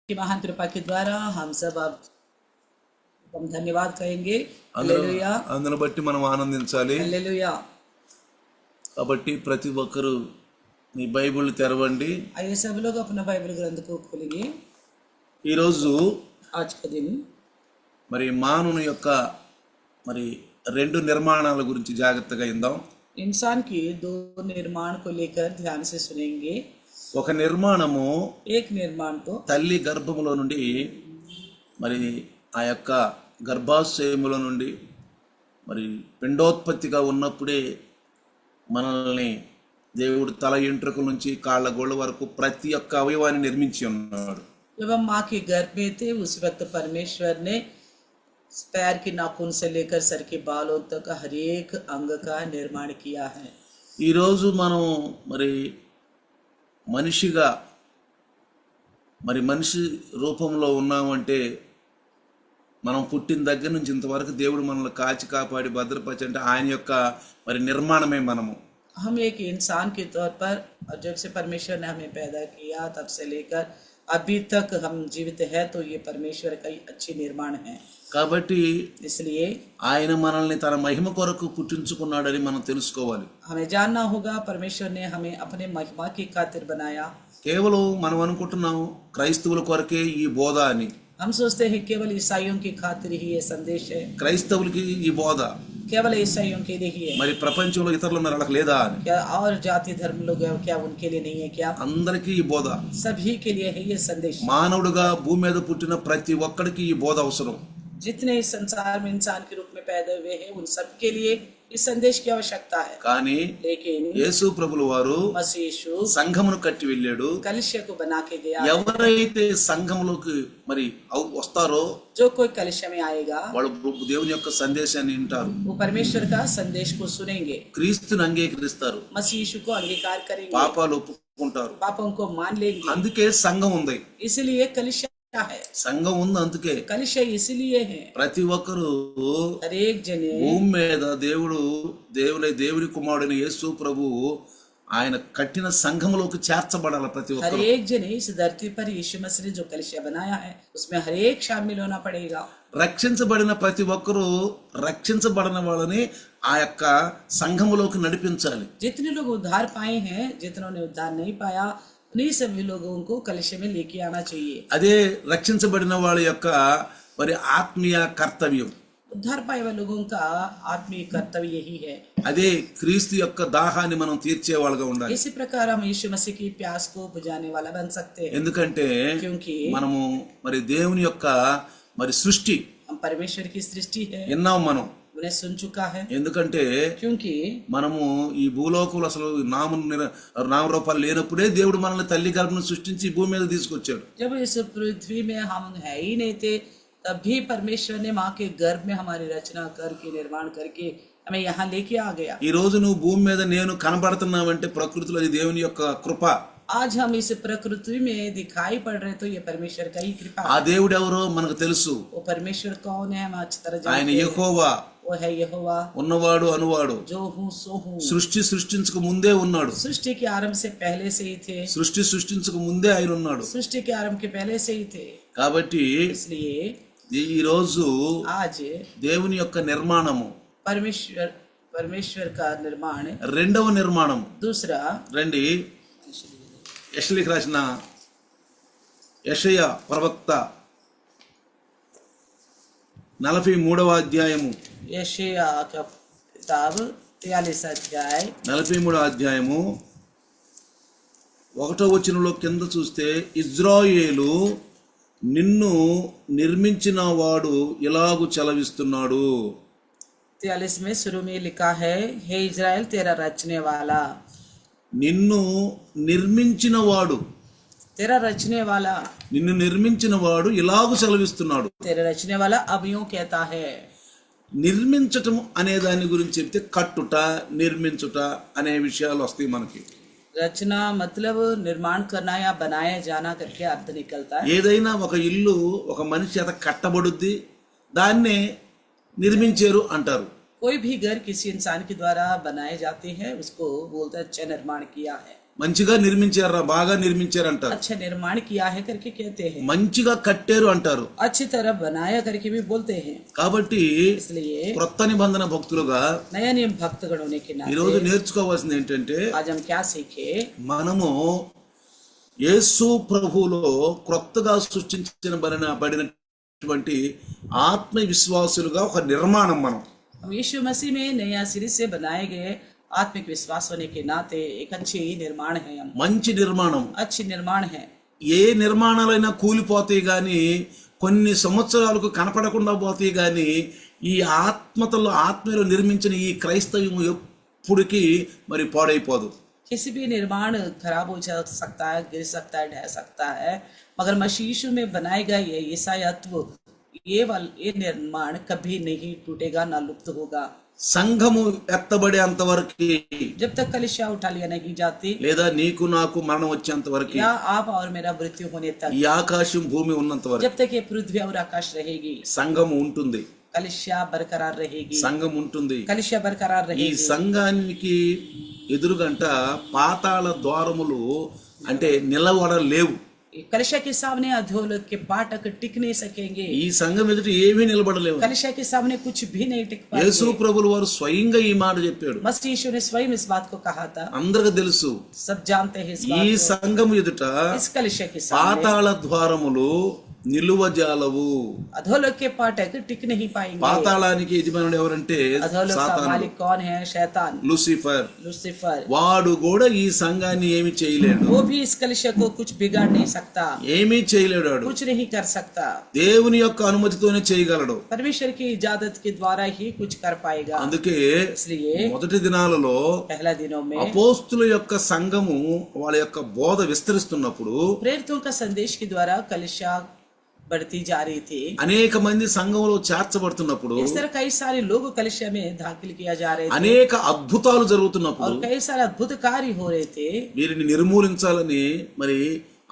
की महान कृपा के द्वारा हम सब अब हम धन्यवाद कहेंगे। అందరూ हालेलुया అందును బట్టి మనం ఆనందించాలి. हालेलुया। కాబట్టి ప్రతి ఒక్కరూ మీ బైబిల్ తెరవండి. आइए सब लोग अपना बाइबल ग्रंथ को खोलेंगे। ఈరోజు आज का दिन మరి మానవుని యొక్క మరి రెండు నిర్మాణాల గురించి జాగ్రత్తగా విందాం. इंसान की दो निर्माण को लेकर ध्यान से सुनेंगे। ఒక నిర్మాణము एक निर्माण तो తల్లి గర్భములో నుండి మరి ఆ యొక్క గర్భాశయములో నుండి మరి పిండోత్పత్తిగా ఉన్నప్పుడే మనల్ని దేవుడు తల ఎంట్రుకల నుంచి కాళ్ళ గోళ్ళ వరకు ప్రతి ఒక్క అవయవాన్ని నిర్మించి ఉన్నాడు. जब हम माँ के गर्भ में थे उस वक्त परमेश्वर ने पैर की नाखून से लेकर सर के बालों तक हर एक अंग का निर्माण किया है। ఈరోజు మనం మరి మనిషిగా మరి మనిషి రూపంలో ఉన్నామంటే మనం పుట్టిన దగ్గర నుంచి ఇంతవరకు దేవుడు మనల్ని కాచి కాపాడి భద్రపరిచి అంటే ఆయన యొక్క మరి నిర్మాణమే మనము. हम एक इंसान के तौर पर और जब से परमेश्वर ने हमें पैदा किया तब से लेकर अभी तक हम जीवित है तो ये परमेश्वर का ही अच्छी निर्माण है। కాబట్టి इसलिए ఆయన మనల్ని తన మహిమ కొరకు పుట్టించుకున్నాడని మనం తెలుసుకోవాలి. हमें जानना होगा परमेश्वर ने हमें अपने महिमा की खातिर बनाया। కేవలం మనం అనుకుంటున్నాం క్రైస్తవుల కొరకే ఈ బోధ అని. हम सोचते हैं केवल ईसाइयों की खातिर ही ये संदेश है, క్రైస్తవులకి ఈ బోధ केवल ईसाइयों के लिए ही है। మరి ప్రపంచంలో ఇతరులు ఉన్నారు వాళ్ళకి లేదా అని. क्या और जाति धर्म लोग हैं, क्या उनके लिए नहीं है? क्या అందరికీ ఈ బోధ. सभी के लिए है ये संदेश। మానవుడుగా భూమి మీద పుట్టిన ప్రతి ఒక్కడికి ఈ బోధ అవసరం. जितने इस संसार में इंसान के रूप में पैदा हुए हैं उन सब के लिए इस संदेश की आवश्यकता है। కానీ लेकिन యేసు ప్రభుల వారు मसीह यीशु సంఘమును కట్టి వెళ్ళాడు. कलिशा को बना के गया। ఎవరైతే సంఘములోకి మరి వస్తారో जो कोई कलिशा में आएगा వాళ్ళు దేవుని యొక్క సందేశాన్ని వింటారు, वो परमेश्वर का संदेश को सुनेंगे, క్రీస్తుని అంగీకరిస్తారు, मसीह यीशु को अंगीकार करेंगे, పాపాలు ఒప్పుకుంటారు. पापों को मान लेंगे। అందుకే సంఘం ఉంది. इसलिए कलिशा है, సంఘం ఉంది. అందుకే कलिशा इसलिए है ప్రతి ఒక్కరు हर एक जने భూమి మీద దేవుని కుమారుడైన యేసు ప్రభు ఆయన కట్టిన సంఘములోకి చేర్చబడాలి. ప్రతి हर ఒక్కరు एक जने इस धरती पर यीशु मसीह ने जो कलिशा बनाया है उसमें हर एक शामिल होना पड़ेगा। రక్షించబడిన ప్రతి ఒక్కరూ రక్షించబడిన వాళ్ళని ఆ యొక్క సంఘములోకి నడిపించాలి. जितने लोग उद्धार पाए हैं, जितनों ने उद्धार नहीं पाया उन्हीं सभी लोगों को कलिशे में लेके आना चाहिए। అదే రక్షించబడిన వాళ్ళ యొక్క మరి ఆత్మీయ కర్తవ్యం. उद्धार पाए हुए लोगों का आत्मीय कर्तव्य यही है। అదే క్రీస్తు యొక్క దాహాన్ని మనం తీర్చే వాళ్ళగా ఉండాలి. इसी प्रकार हम यीशु मसीह की प्यास को बुझाने वाला बन सकते हैं, ఎందుకంటే क्योंकि మనము మరి దేవుని యొక్క మరి సృష్టి हम परमेश्वर की सृष्टि है, విన్నాం మనం. उन्हें सुन चुका है। ఎందుకంటే क्योंकि మనము ఈ భూలోకంలో అసలు నామరూపాలు లేనప్పుడే దేవుడు మనల్ని తల్లి గర్భను సృష్టించి ఈ భూమి మీద తీసుకొచ్చాడు. जब इस पृथ्वी में हम है ही नहीं थे तभी परमेश्वर ने माँ के गर्भ में हमारी रचना करके निर्माण करके हमें यहाँ लेके आ गया। ఈ రోజు నువ్వు భూమి మీద నేను కనబడుతున్నావంటే ప్రకృతిలో అది దేవుని యొక్క కృప. आज हम इस प्रकृति में दिखाई पड़ रहे तो ये परमेश्वर का ही कृपा ఆ है। దేవుడు ఎవరో మనకు తెలుసు. वो परमेश्वर कौन है हम अच्छी तरह ఆయన जानते हैं। యెహోవా, वो है यहोवा, ఉన్నవాడు అనువాడు. जो हूँ सो हूँ। సృష్టించక ముందే ఉన్నాడు. सृष्टि के आरंभ से पहले से ही थे, సృష్టించక ముందే ఆయన ఉన్నాడు. सृष्टि के आरंभ के पहले से ही थे। కాబట్టి इसलिए ఈ రోజు आज దేవుని యొక్క నిర్మాణము परमेश्वर का निर्माण రెండవ నిర్మాణం. दूसरा రండి యెషయాకి రాసిన యెషయా ప్రవక్త 43వ అధ్యాయము यशायाह का किताब 43 अध्याय 43వ అధ్యాయము 1వ వచనంలో కింద చూస్తే ఇజ్రాయేలు నిన్ను నిర్మించిన వాడు ఇలాగు చలవిస్తున్నాడు. 43 में शुरू में लिखा है, हे इज़राइल तेरा रचने वाला, నిన్ను నిర్మించిన వాడు, तेरा रचने वाला, నిన్ను నిర్మించిన వాడు ఇలాగు చలవిస్తున్నాడు. तेरा रचने वाला अब यूं कहता है। నిర్మించటం అనే దాని గురించి చెప్తే కట్టుట, నిర్మించుట అనే విషయాలు వస్తాయి మనకి. रचना मतलब निर्माण करना या बनाया जाना करके अर्थ निकलता है। ఏదైనా ఒక ఇల్లు ఒక మనిషి చేత కట్టబడుద్ది, దాన్నే నిర్మించారు అంటారు. कोई भी घर किसी इंसान के द्वारा बनाए जाते हैं उसको बोलते हैं अच्छा निर्माण किया है। మంచిగా నిర్మించారా, బాగా నిర్మించారు అంటారు. अच्छा निर्माण किया है करके कहते हैं, మంచిగా కట్టారు అంటారు. अच्छी तरह बनाया करके भी बोलते हैं. కాబట్టి इसलिए క్రొత్త నిబంధన భక్తులుగా नया नियम भक्तगण होने के ఈ రోజు नाते నేర్చుకోవాల్సింది ఏంటంటే, आज हम क्या सीखे, మనము యేసు ప్రభువులో క్రొత్తగా సృష్టించబడినటువంటి ఆత్మ విశ్వాసులుగా ఒక నిర్మాణం మనం. हम यीशु मसीह में नया सिरे से बनाए गए आत्मिक विश्वास होने के नाते एक अच्छी निर्माण है. हम మంచి నిర్మాణం. अच्छी निर्माण है. ఏ నిర్మాణాలైనా కూలిపోతాయి గాని, కొన్ని సంవత్సరాలకు కనపడకుండా పోతాయి గాని, ఈ ఆత్మలో నిర్మించిన ఈ క్రైస్తవ్యం ఎప్పటికీ మరి పాడైపోదు. किसी भी निर्माण खराब हो सकता है, गिर सकता है, ढह सकता है, मगर मसीह यीशु में बनाए गए ये ईसायत्व, ये निर्माण कभी नहीं टूटेगा, ना लुप्त होगा. సంఘము ఎత్తబడేంత వరకు, जब तक कलीसिया उठा लिया नहीं जाती, లేదా నీకు నాకు మరణం వచ్చేంత వరకు, या आप और मेरा मृत्यु होने तक, ఈ ఆకాశం భూమి ఉన్నంత వరకు, जब तक ये पृथ्वी और आकाश रहेगी, సంఘము ఉంటుంది. कलीसिया बरकरार रहेगी. సంఘం ఉంటుంది. कलीसिया बरकरार ఈ रहेगी. సంఘానికి ఎదురుగంట పాతాళ ద్వారములు అంటే నిలబడలేవు. कलीसिया के सामने अधोलोक के फाटक टिक नहीं सकेंगे. ఈ సంఘం ఎదుట ఏమీ నిలబడలేవు. कलीसिया के सामने कुछ भी नहीं टिक యేసు पाएंगे. ప్రభులు వారు స్వయంగా ఈ మాట చెప్పాడు. मसीह यीशु ने स्वयं इस बात को कहा था. అందరికి తెలుసు. सब जानते हैं इस ఈ बात को. సంఘం ఎదుట इस कलीसिया के सामने పాతాళ ద్వారములు నిలువజాలవు. अधोलोक के फाटक टिक नहीं पाएंगे. పాతాళానికి యజమానుడు ఎవరంటే अधोलोक का సాతానుడు, मालिक कौन है? शैतान, లూసిఫర్. लूसीफर. వాడు కూడా ఈ సంఘాన్ని ఏమి చేయలేడు. वो भी इस कलीसिया को कुछ बिगाड़ नहीं सकता, ఏమీ చేయలేడు. వాడు कुछ नहीं कर सकता. దేవుని యొక్క అనుమతితోనే చేయగలడు. परमेश्वर की इजाजत के द्वारा ही कुछ कर पाएगा. అందుకే इसलिए మొదటి దినాలలో पहला दिनों में అపోస్తుల యొక్క సంఘము వాళ్ళ యొక్క బోధ విస్తరిస్తున్నప్పుడు प्रेरितों का संदेश के द्वारा कलीसिया बढ़ती जा रही थी. అనేక మంది సంఘంలో చేర్చబడుతున్నప్పుడు, इस तरह कई सारे लोग कलीसिया में दाखिल किया जा रहे थे అనేక అద్భుతాలు జరుగుతున్నప్పుడు और कई सारे अद्भुत कार्य हो रहे थे. వీరిని నిర్మూలించాలని మరి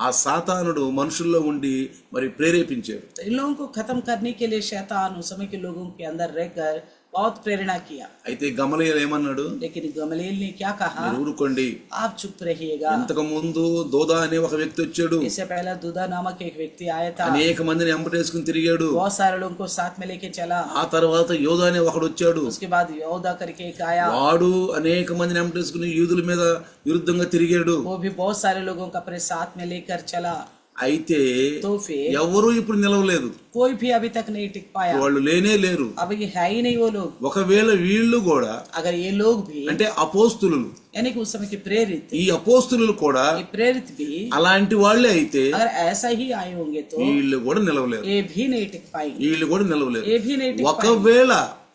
ఆ సాతానుడు మనుషుల్లో ఉండి మరి ప్రేరేపించాడు. तो इन लोगों को खत्म करने के लिए शैतान उस समय के लोगों के अंदर रहकर बहुत प्रेरणा किया. అయితే గమలీయేలు ఏమన్నాడు? लेकिन गमलीएल ने क्या कहा? మీరు ఊరుకోండి. आप चुप रहिएगा. ఇంతకు ముందు దోదా అనే ఒక వ్యక్తి వచ్చాడు. इससे पहले दूधा नामक एक व्यक्ति आया था, అనేక మందిని ఎంబటేసుకుని తిరిగాడు. बहुत सारे लोगों को साथ में लेके चला. ఆ తర్వాత యోధా అనే ఒకడు వచ్చాడు. उसके बाद योदा करके एक आया, వాడు అనేక మందిని ఎంబటేసుకుని యూదుల మీద విరుద్ధంగా తిరిగాడు. वो भी बहुत सारे लोगों को अपने साथ में लेकर चला. అయితే तो फिर ఎవరు ఇప్పుడు నిలవలేదు. कोई भी अभी तक नहीं टिक पाया. వాళ్ళు లేనే లేరు. अब ये है ही नहीं वो लोग. ఒకవేళ వీళ్ళు కూడా अगर ये लोग भी, అంటే అపోస్తులు, यानी कि उस समय के प्रेरित, ఈ అపోస్తులు కూడా ये प्रेरित भी అలాంటి వాళ్ళే అయితే अगर ऐसा ही आए होंगे तो వీళ్ళు కూడా నిలవలేరు. ये भी नहीं टिक पाएंगे. వీళ్ళు కూడా నిలవలేరు. ये भी नहीं टिक पाएंगे. ఒకవేళ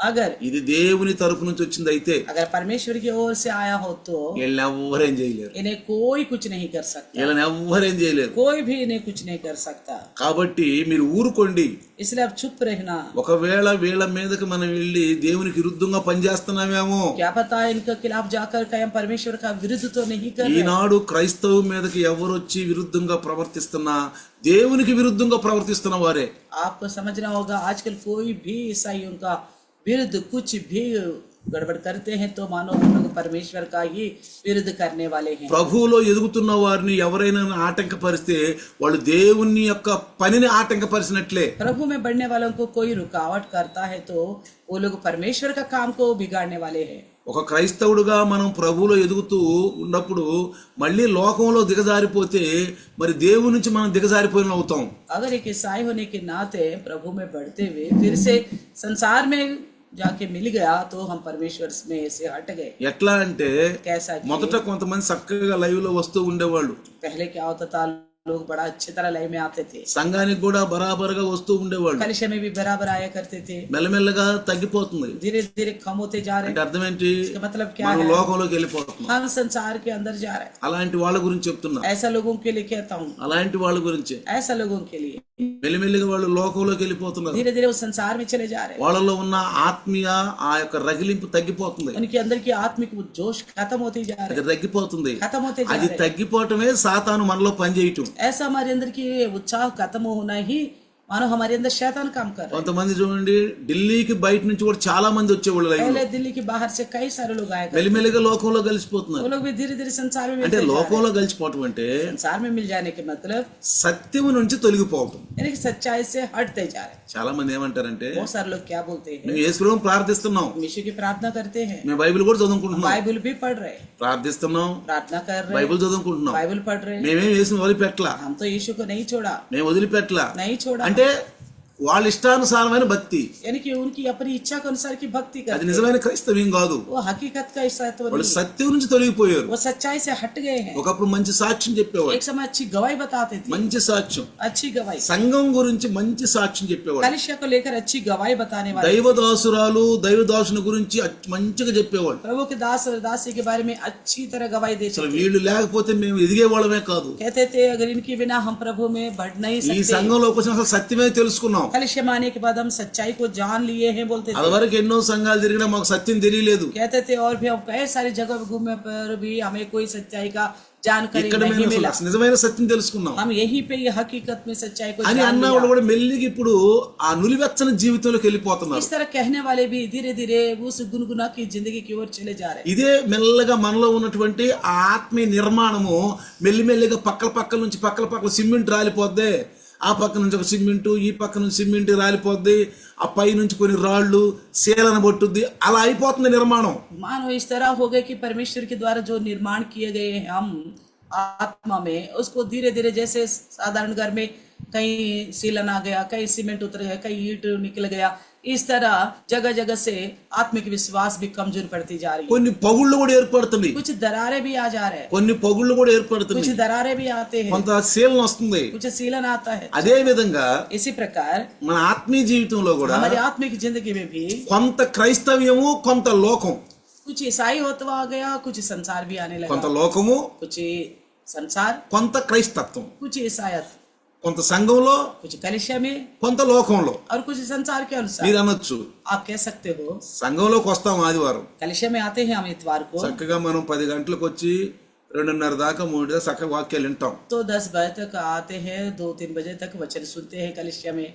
अगर ఇది దేవుని తరపు నుంచి వచ్చింది అయితే अगर परमेश्वर की ओर से आया हो तो వీళ్ళని ఎవ్వరేం చేయలేరు. इन्हें कोई कुछ नहीं कर सकता. వీళ్ళని ఎవ్వరేం చేయలేరు. कोई भी इन्हें कुछ नहीं कर सकता. కాబట్టి మీరు ఊరుకోండి. इसलिए अब चुप रहना. ఒకవేళ వీళ్ళ మీదకి మనం వెళ్ళి దేవునికి విరుద్ధంగా పనిచేస్తున్నామేమో. क्या पता इनके खिलाफ जाकर कहीं हम परमेश्वर का विरुद्ध तो नहीं कर रहे. ఈనాడు క్రైస్తవం మీదకి ఎవరు వచ్చి విరుద్ధంగా ప్రవర్తిస్తున్నా దేవునికి విరుద్ధంగా ప్రవర్తిస్తున్న వారే. आपको समझना होगा, आजकल कोई भी ईसाइयों का विरुद्ध कुछ भी गड़बड़ करते हैं तो मानो हम लोग परमेश्वर का ही विरुद्ध करने वाले हैं. ప్రభువులో ఎదుగుతున్న వారిని ఎవరైనా ఆటంకపరిస్తే వాళ్ళు దేవుని యొక్క పనిని ఆటంకపరిచినట్లే. प्रभु में बढ़ने वालों को कोई रुकावट करता है तो वो लोग परमेश्वर का काम को बिगाड़ने वाले हैं. ఒక క్రైస్తవుడుగా మనం ప్రభువులో ఎదుగుతూ ఉన్నప్పుడు మళ్ళీ లోకంలో దిగజారిపోతే మరి దేవుని నుంచి మనం దిగజారిపోయిన అవుతాం. अगर एक ईसाई होने के नाते प्रभु में बढ़ते हुए फिर से संसार में जाके मिल गया तो हम परमेश्वर में से हट गए. ఎట్లా అంటే कैसा कि మొదట కొంతమంది చక్కగా లైవ్ లో వస్తూ ఉండేవాళ్ళు. पहले क्या होता था, लोग बड़ा अच्छी तरह लाइव में आते थे, సంఘానికి కూడా బరాబరుగా వస్తూ ఉండేవాళ్ళు. कलीसिया में भी बराबर आया करते थे. మెల్లమెల్లగా తగ్గిపోతుంది. धीरे धीरे कम होते जा रहे అంటే हैं. అర్థం ఏంటి? इसका मतलब क्या మనం है? లోకంలోకి వెళ్ళిపోతున్నాం. हम संसार के अंदर जा रहे हैं. అలాంటి వాళ్ళ గురించి చెప్తున్నా. ऐसा लोगों के लिए कहता हूँ, అలాంటి వాళ్ళ గురించి ऐसा लोगों के लिए మెల్లిమెల్లిగా వాళ్ళు లోకంలోకి వెళ్ళిపోతున్నారు. धीरे धीरे वो संसार में चले जा रहे हैं. వాళ్ళలో ఉన్న ఆత్మీయ ఆ యొక్క రగిలింపు తగ్గిపోతుంది. उनके अंदर की आत्मिक वो जोश खत्म होती जा रहे అది हैं, తగ్గిపోతుంది. खत्म होते जा అది रहे हैं. తగ్గిపోవటమే సాతాను మనలో పనిచేయటం. ऐसा हमारे अंदर की उत्साह खत्म होना ही मानो हमारे अंदर शैतान काम कर रहा है। కొంతమంది చూడండి ఢిల్లీకి బయట నుంచి కూడా చాలా మంది వచ్చేవాళ్ళు లైవ్ पहले दिल्ली के बाहर से कई सारे लोग आए करते, మెల్లిమెల్లిగా లోకంలో కలిసిపోతున్నారు. वो लोग भी धीरे धीरे संसार में అంటే मिलते जा रहे లోకంలో కలిసిపోవటం అంటే हैं। संसार में मिल जाने के मतलब సత్యం నుంచి తొలగిపోవటం. यानी कि सच्चाई से हटते जा रहे हैं। చాలా మంది ఏమంటారంటే बहुत सारे लोग क्या बोलते हैं, మేము యేసుప్రభువుని ప్రార్థిస్తున్నాం, यीशु की प्रार्थना करते हैं, మేము బైబిల్ కూడా చదువుకుంటున్నాం, बाइबल भी पढ़ रहे हैं, ప్రార్థిస్తున్నాం, प्रार्थना कर रहे हैं, బైబిల్ చదువుకుంటున్నాం, बाइबल पढ़ रहे हैं, మేమేం యేసుని వదిలిపెట్టలా, हम तो यीशु को नहीं छोड़ा, మేము వదిలిపెట్టలా. नहीं छोड़ा। అంటే వాళ్ళ ఇష్టానుసారమైన భక్తి, यानी कि उनकी अपनी इच्छा के अनुसार की भक्ति అది करते हैं, నిజమైన క్రైస్తవ్యం కాదు. वो हकीकत का ईसाईत्व వాళ్ళు नहीं, సత్యం నుంచి తొలగిపోయారు. वो सच्चाई से हट गए हैं। ఒకప్పుడు మంచి సాక్ష్యం చెప్పేవాడు, एक समय अच्छी गवाही बताते थे, మంచి సాక్ష్యం, अच्छी गवाही, సంఘం గురించి మంచి సాక్ష్యం చెప్పేవాడు, कलिसिया को लेकर अच्छी गवाही बताने वाले, దైవదాసురాలు దైవదాసుని గురించి మంచిగా చెప్పేవాడు. प्रभु के दास और दासी के बारे में अच्छी तरह गवाही देते అసలు थे। వీళ్ళు లేకపోతే మేము ఎదిగే వాళ్ళమే కాదు. कहते थे अगर इनके बिना हम प्रभु में बढ़ नहीं ఈ सकते। సంఘంలోకి వచ్చిన అసలు సత్యమే తెలుసుకున్నాం. कलिसिया में आने के बाद हम सच्चाई को जान लिए हैं बोलते थे। అదివరకు ఎన్నో సంఘాలు తిరిగినా మాకు సత్యం తెలియలేదు. कहते थे और भी हम कई सारी जगह पे घूमे पर भी हमें कोई सच्चाई का जानकारी ఇక్కడ नहीं మేము मिला। అసలు నిజమైన సత్యం తెలుసుకున్నాం हम यहीं पे ये हकीकत में सच्चाई को అని जान అన్నవాళ్ళు लिया। కూడా మెల్లిగా ఇప్పుడు ఆ నులివెచ్చని జీవితంలోకి వెళ్ళిపోతున్నారు. इस तरह कहने वाले भी धीरे धीरे उस गुनगुना की जिंदगी की ओर चले जा रहे हैं। ఇదే మెల్లగా మనలో ఉన్నటువంటి ఆ ఆత్మీయ నిర్మాణము మెల్లిమెల్లిగా పక్కల నుంచి పక్కల సిమెంట్ రాలిపోద్ది. ఆ పక్క నుంచి ఒక సిమెంటు, ఈ పక్క నుంచి సిమెంట్ రాలిపోద్ది, ఆ పై నుంచి కొన్ని రాళ్ళు శీలన పట్టుద్ది, అలా అయిపోతుంది నిర్మాణం. मानो इस तरह हो गए कि परमेश्वर के द्वारा जो निर्माण किए गए हैं हम आत्मा में, उसको धीरे धीरे जैसे साधारण घर में कहीं सीलन आ गया, कहीं सीमेंट उतर गया, कहीं ईंट निकल गया, इस तरह जगह जगह से आत्मिक विश्वास भी कमजोर पड़ती जा रही है। కొన్ని పగుళ్ళు కూడా ఏర్పడుతుంది, कुछ दरारें भी आ जा रहे हैं, కొన్ని పగుళ్ళు కూడా ఏర్పడుతుంది, कुछ दरारें भी आते हैं, కొంత శీలన వస్తుంది. कुछ सीलन आता है। అదే విధంగా इसी प्रकार మన ఆత్మీయ జీవితంలో కూడా हमारी आत्मिक जिंदगी में भी కొంత క్రైస్తవ్యము, కొంత లోకం, कुछ ईसाई होता आ गया, कुछ संसार भी आने కొంత लगा, లోకము, कुछ संसार, కొంత క్రైస్తత్వం, कुछ ईसायत, కొంత సంఘంలో, कुछ कलिसिया में కొంత లోకంలో. और कुछ संसार के अनुसार। మీరు అనొచ్చు, आप कह सकते हो సంఘంలోకి వస్తాం ఆదివారం, कलिसिया में आते हैं हम इतवार को, చక్కగా మనం 10 గంటలకు వచ్చి 2:30 దాకా 3 దాకా చక్కగా వాక్యాలు వింటాం. तो 10 बजे तक आते हैं, 2-3 बजे तक वचन सुनते हैं कलिसिया में।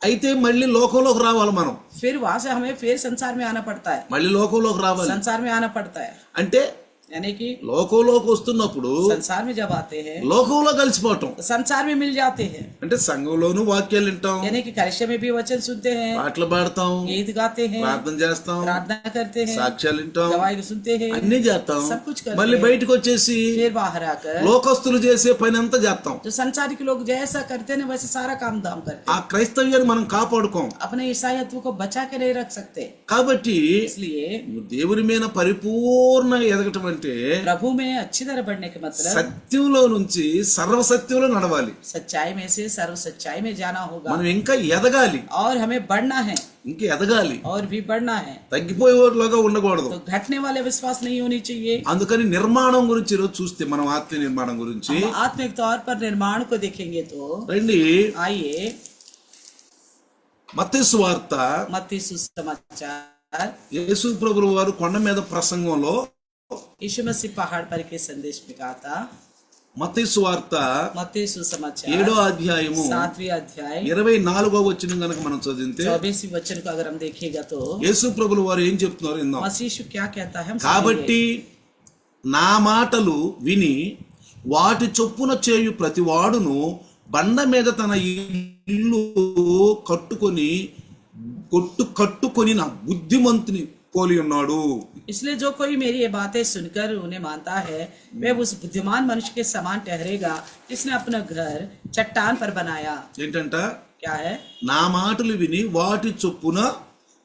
అయితే మళ్ళీ లోకంలోకి రావాలి మనం, फिर वहां से हमें फिर संसार में आना पड़ता है, మళ్ళీ లోకంలోకి రావాలి. संसार में आना पड़ता है। అంటే यानी कि లోకంలోకి వస్తున్నప్పుడు संसार में जब आते हैं లోకంలో కలిసిపోవటం, तो संसार में मिल जाते हैं। అంటే సంఘంలోనూ వాక్యాలు వింటాం, यानी कि कलिसिया में भी वचन सुनते हैं, పాటలు పాడతాం, गीत गाते हैं, ప్రార్థన చేస్తాం, प्रार्थना करते हैं, సాక్ష్యాలు వింటాం, गवाही सुनते हैं, అన్ని చేస్తాం. सब कुछ करते మళ్ళీ हैं। బయటకు వచ్చేసి फिर बाहर आकर లోకస్తులు చేసే పని అంతా చేస్తాం. जो संसारिक लोग जैसा करते हैं वैसे सारा काम धाम करते ఆ క్రైస్తవ్యాన్ని మనం కాపాడుకోం. हैं, अपने ईसाईत्व को बचा के नहीं रख सकते। కాబట్టి इसलिए దేవుని మీద పరిపూర్ణంగా ఎదగటం అంటే प्रभु में अच्छी तरह बढ़ने के मतलब సత్యంలో నుంచి సర్వసత్యంలో నడవాలి. सच्चाई में से सर्व सच्चाई में जाना होगा, మనం ఇంకా ఎదగాలి, और हमें बढ़ना है, ఇంకా ఎదగాలి, और भी बढ़ना है। తగ్గిపోయేలాగా ఉండకూడదు. तो घटने वाले विश्वास नहीं होनी चाहिए। అందుకని నిర్మాణం గురించి ఈరోజు చూస్తే మనం ఆత్మీయ నిర్మాణం గురించి हम आत्मिक तौर पर निर्माण को देखेंगे तो రండి. आइए మత్తయి సువార్త मत्ती सुसमाचार, యేసు ప్రభువు వారు కొండ మీద ప్రసంగంలో यीशु मसीह पहाड़ पर के संदेश में कहा था। మత్తయి సువార్త मत्ती सुसमाचार 7వ అధ్యాయము 7वें अध्याय 24వ వచనం గనుక మనం చదివితే 24वें वचन को अगर हम देखेगा तो యేసు ప్రభువు వారు ఏం చెప్తున్నారు విందాం. मसीह यीशु क्या कहता है हम కాబట్టి నా మాటలు విని వాటి చొప్పున చేయు ప్రతివాడును బండ మీద తన ఇల్లు కట్టుకొని నా బుద్ధిమంతుని పోలి ఉన్నాడు. इसलिए जो कोई मेरी ये बातें सुनकर उन्हें मानता है वह उस बुद्धिमान मनुष्य के समान ठहरेगा जिसने अपना घर चट्टान पर बनाया। ఏంటంట? क्या है? నా మాటలు విని వాటి చొప్పున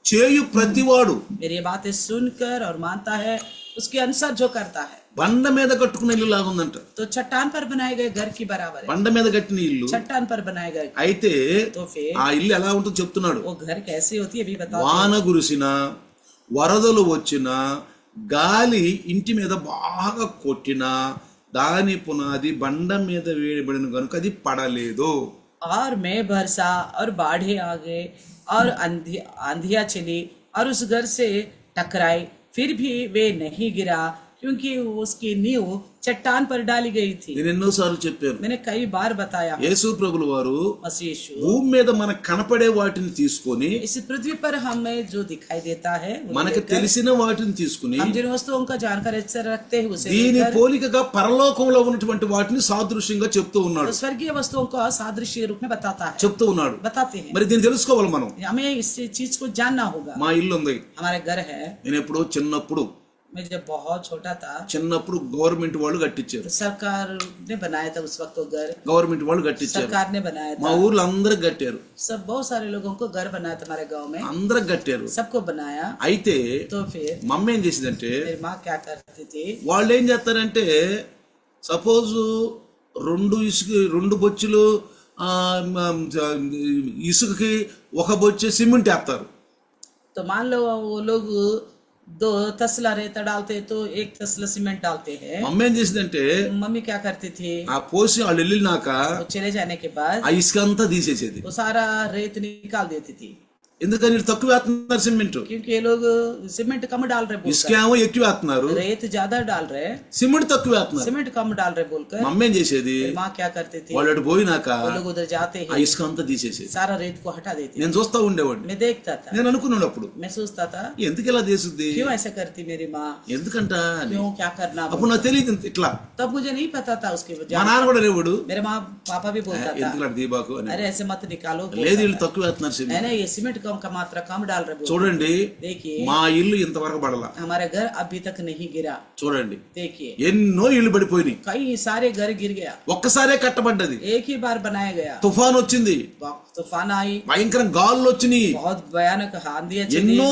చేయు ప్రతివాడు, मेरी ये बातें सुनकर और मानता है उसके अनुसार जो करता है, బండ మీద కట్టుకున్న ఇల్లు లాగుందంట. तो चट्टान पर बनाए गए घर की बराबर है। బండ మీద కట్టిన ఇల్లు. चट्टान पर बनाए गए అయితే तो फिर ఆ ఇల్లు ఎలా ఉంటుందో చెప్తున్నాడు. वो घर कैसी होती है अभी बताओ। వాన కురిసిన, వరదలు వచ్చిన, గాలి ఇంటి మీద బాగా కొట్టినా దాని పునాది బండ మీద వేయబడిన కనుక అది పడలేదు. और मैं बरसा और बाढ़े आ गए और आंधियां चली और उस घर से टकराई, फिर भी वे नहीं गिरा क्योंकि उसकी नींव चट्टान पर डाली गई थी। నేను ఎన్నోసార్లు చెప్పాను, मैंने कई बार बताया యేసు ప్రభులు వారు मसीह यीशु భూమి మీద మనకు కనపడే వాటిని తీసుకొని, इस पृथ्वी पर हमें जो दिखाई देता है वो మనకు लेकर, తెలిసిన वाటిని తీసుకుని, हम जिन वस्तुओं का जानकारी रखते हैं उसे దీని लेकर, పోలికగా పరలోకంలో ఉన్నటువంటి వాటిని సాదృశ్యంగా చెప్తూ तो ఉన్నాడు स्वर्गीय वस्तुओं का सादृश्य रूप में बताता है, చెప్తూ ఉన్నాడు. बताते हैं। మరి దీన్ని తెలుసుకోవాలి మనం. हमें इस चीज को जानना होगा। మా ఇల్లు ఉంది. हमारे घर है, నేను ఎప్పుడో मैं जब बहुत छोटा था చిన్నప్పుడు గవర్నమెంట్ వాళ్ళు కట్టించారు. तो सरकार ने बनाया था उस वक्त वो घर, గవర్నమెంట్ వాళ్ళు కట్టించారు. सरकार ने बनाया మా था। ఊర్లో అందరికి కట్టారు. सब बहुत सारे लोगों को घर बनाया था हमारे गांव में, అందరికి కట్టారు. सबको बनाया। అయితే तो फिर మమ్మ ఏం చేసిందంటే, मेरी माँ क्या करती थी, వాళ్ళు ఏం చేస్తారంటే, సపోజ్ రెండు బొచ్చులు ఇసుకకి ఒక బొచ్చు సిమెంట్ వేస్తారు. तो मान लो वो लोग 2 तसला रेता डालते तो 1 तसला सीमेंट डालते हैं। మమ్మ ఏం చేసిందంటే, मम्मी क्या करती थी, ఆ పోసి వాళ్ళు వెళ్ళినాక वो चले जाने के बाद ఆ ఇసుక అంతా తీసేసేది. वो सारा रेत निकाल देती थी, ఎందుకని తక్కువ వేస్తున్నారు సిమెంట్, क्योंकि ये लोग सीमेंट कम डाल रहे ఇసుక बोलकर, ఏమో ఎక్కువ వేస్తున్నారు, रेत ज्यादा डाल रहे, సిమెంట్ తక్కువ వేస్తున్నారు. सीमेंट कम डाल रहे बोलकर మమ్మ ఏం చేసేది, मेरी माँ क्या करती थी, వాళ్ళు అటు పోయినాక वो लोग उधर जाते ఆ हैं ఇసుక అంతా తీసేసేది. सारा रेत को हटा देती। నేను చూస్తా ఉండేవాడిని. मैं देखता था, నేను అనుకున్నాడు అప్పుడు, मैं सोचता था ఎందుకు ఇలా చేస్తుంది, क्यों ऐसा करती मेरी माँ, ఎందుకంట అని. क्यों क्या करना। అప్పుడు నాకు తెలియదు ఇట్లా. तब मुझे नहीं पता था उसकी మా वजह। నాన్న కూడా రేవాడు, मेरे माँ पापा भी बोलता था, ఎందుకు అటు దీబాకు అని. अरे ऐसे मत निकालो, లేదు వీళ్ళు తక్కువ వేస్తున్నారు సిమెంట్. है ना, ये सीमेंट कम का मात्रा कम डाल रहे बोलते। చూడండి, देखिए మా ఇల్లు ఇంతవరకు పడలా. हमारा घर अभी तक नहीं गिरा। చూడండి, देखिए ఎన్నో ఇల్లు పడిపోయినాయి. कई सारे घर गिर गया, ఒక్కసారే కట్టబడ్డది. एक ही बार बनाया गया। తుఫాన్ వచ్చింది, तूफान आई, భయంకరం గాలులు వచ్చినాయి, बहुत भयानक आंधी चली, ఎన్నో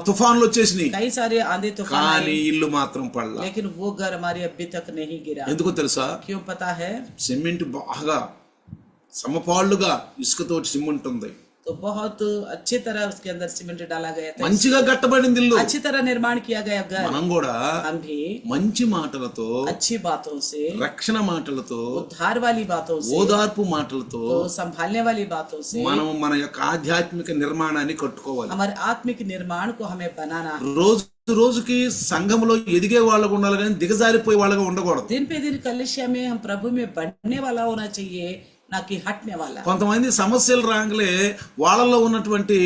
తుఫాన్లు వచ్చేసినాయి, कई सारे आंधी तूफान కానీ आई, ఇల్లు మాత్రం పడలా. लेकिन वो घर हमारी अभी तक नहीं गिरा। ఎందుకో తెలుసా, क्यों पता है, సిమెంట్ బాగా సమపాళ్ళుగా ఇసుకతోటి సిమెంట్ ఉంది, तो बहुत अच्छी तरह उसके अंदर सीमेंट डाला गया था, మంచిగా కట్టబడింది ఇల్లు. अच्छी तरह निर्माण किया गया घर। మనం కూడా हम भी మంచి మాటలతో, अच्छी बातों से, రక్షణ మాటలతో, उद्धार वाली बातों से, ఓదార్పు మాటలతో तो संभालने वाली बातों से మనం మన యొక్క ఆధ్యాత్మిక నిర్మాణాన్ని కట్టుకోవాలి. हमारे आत्मिक निर्माण को हमें बनाना है। రోజు రోజుకి సంఘంలో ఎదిగే వాళ్ళగా ఉండాలి, కానీ దిగజారిపోయే వాళ్ళగా ఉండకూడదు. दिन पे दिन कलिसिया में हम प्रभु में बढ़ने वाला होना चाहिए, ना कि हटने वाला। కొంతమంది సమస్యలు రాగానే వాళ్ళలో ఉన్నటువంటి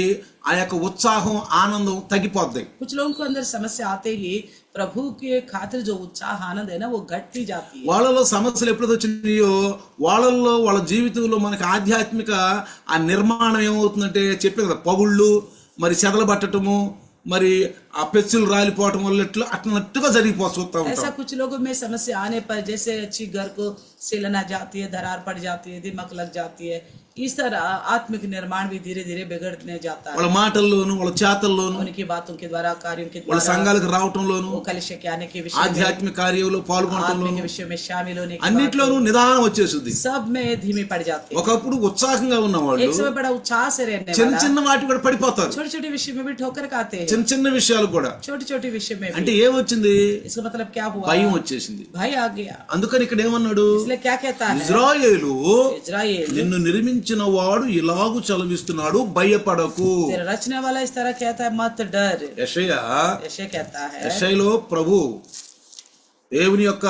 ఆ యొక్క ఉత్సాహం, ఆనందం తగ్గిపోద్ది. कुछ लोगों को अंदर समस्या आते ही प्रभु के खातिर जो उत्साह आनंद है ना वो घटती जाती है। వాళ్ళలో సమస్యలు ఎప్పుడైతే వచ్చినాయో వాళ్ళల్లో వాళ్ళ జీవితంలో మనకి ఆధ్యాత్మిక ఆ నిర్మాణం ఏమవుతుందంటే, చెప్పే కదా, పగుళ్ళు, మరి చెదలు పట్టటము, మరి ఆ పెచ్చులు రాలిపోవటం వల్ల అట్లనట్టుగా జరిగిపోతూ ఉంటాం. ऐसा कुछ लोगों में समस्या आने पर जैसे अच्छी घर को सिलना जाती है, दरार पड़ जाती है, दिमक लग जाती है, इस तरह आत्मिक निर्माण भी धीरे धीरे बिगड़ने जाता है। వాళ్ళ మాటల్లోను, వాళ్ళ చేతల్లోను, उनकी बातों के द्वारा, कार्यों के వాళ్ళ द्वारा, సంఘాలకు రావటంలోను, वो कलिसिया के आने के विषय में, ఆధ్యాత్మిక కార్యంలో పాల్గొనటంలోను, आत्मिक विषय में शामिल होने के అన్నిట్లోనూ నిదానం వచ్చేస్తుంది. सब में धीमे पड़ जाते हैं। ఒకప్పుడు ఉత్సాహంగా ఉన్న వాళ్ళు एक समय बड़ा उत्साह से रहने చిన్న वाला, చిన్న వాటి కూడా పడిపోతారు. छोटे छोटे विषय में भी ठोकर खाते हैं, చిన్న చిన్న విషయాలు కూడా. छोटे छोटे विषय में అంటే भी। ఏమొచ్చింది, इसका मतलब क्या हुआ, భయం వచ్చేసింది. भय आ गया। అందుకని ఇక్కడ ఏమన్నాడు, इसलिए क्या कहता है, ఇజ్రాయేలు इजराइल నిన్ను నిర్మించిన వాడు ఇలాగు చలవిస్తున్నాడు, భయపడకు. तेरा रचने वाला इस तरह कहता है, मत डर। యెషయా, ऐसे कहता है, యెషయాలో ప్రభు దేవుని యొక్క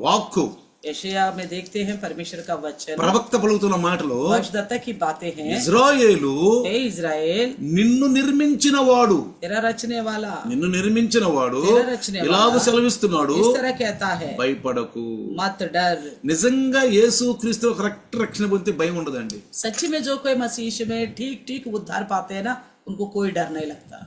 వాక్కు, यशायाह में देखते हैं परमेश्वर का वचन, ప్రవక్త పలుకుతున్న మాటలో, भविष्यद्वक्ता की बातें हैं। ఇజ్రాయేలు हे इजराइल, నిన్ను నిర్మించిన వాడు, तेरा रचने वाला, నిన్ను నిర్మించిన వాడు तेरा रचने ఇలాగ वाला సెలవిస్తున్నాడు, इस तरह कहता है, భయపడకు. मत डर। నిజంగా యేసు క్రీస్తు రక్షణ పొందితే భయం ఉండదండి. सच्ची में जो कोई मसीह यीशु में ठीक ठीक उद्धार पाते हैं ना, उनको कोई डर नहीं लगता।